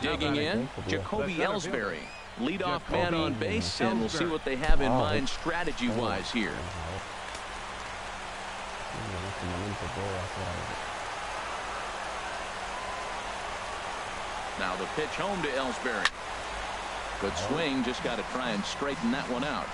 Digging in, Jacoby Ellsbury. Leadoff man on base, and we'll see what they have in mind strategy-wise here. Now the pitch home to Ellsbury. Good swing, just got to try and straighten that one out.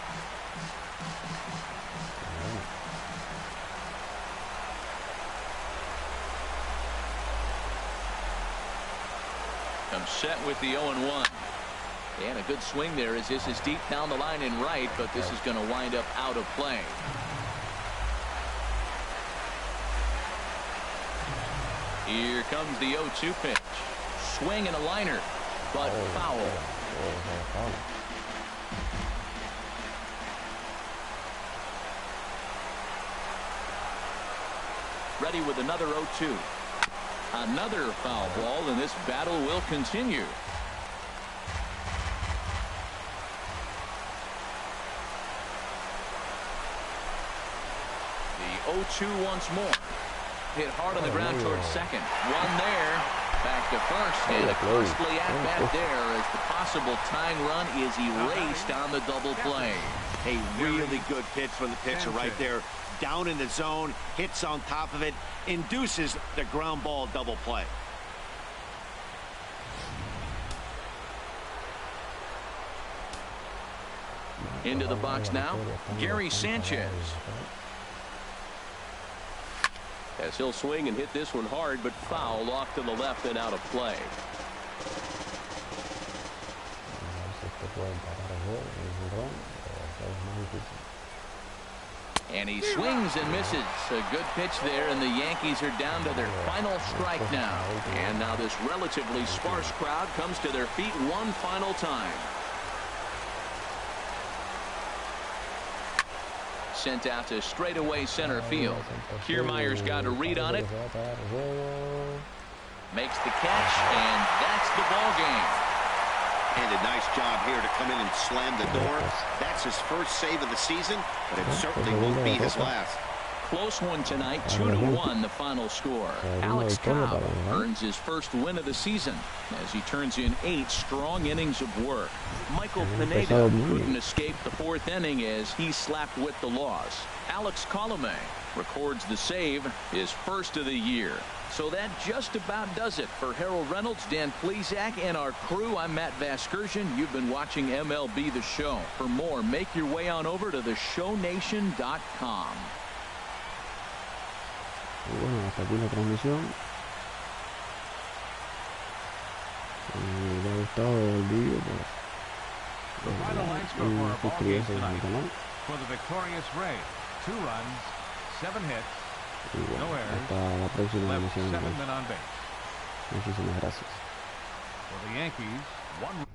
I'm set with the 0-1. And a good swing there as this is deep down the line in right, but this is going to wind up out of play. Here comes the 0-2 pitch. Swing and a liner, but foul. Ready with another 0-2. Another foul ball, and this battle will continue. The 0-2 once more. Hit hard on the ground towards second. One there. Back to first. And a costly at-bat there as the possible tying run is erased on the double play. A really good pitch from the pitcher right there. Down in the zone, hits on top of it, induces the ground ball double play. Into the box now, Gary Sanchez. As he'll swing and hit this one hard, but foul off to the left and out of play. And he swings and misses. A good pitch there, and the Yankees are down to their final strike now. And now this relatively sparse crowd comes to their feet one final time. Sent out to straightaway center field. Kiermaier's got a read on it. Makes the catch, and that's the ball game. And a nice job here to come in and slam the door. That's his first save of the season, but it certainly won't be his last. Close one tonight, 2-1 the final score. Alex Cobb earns his first win of the season as he turns in 8 strong innings of work. Michael Pineda couldn't escape the 4th inning as he slapped with the loss. Alex Colomé records the save, his first of the year. So that just about does it for Harold Reynolds, Dan Plesac, and our crew. I'm Matt Vasgersian. You've been watching MLB The Show. For more, make your way on over to theshownation.com. Y bueno, hasta aquí la transmisión. Si les ha gustado el vídeo, pues suscríbanse al canal. For the victorious Ray, 2 runs, 7 hits, Y bueno, no errors, hasta la próxima left emisión. 7 men on base. Muchísimas gracias. For the Yankees, 1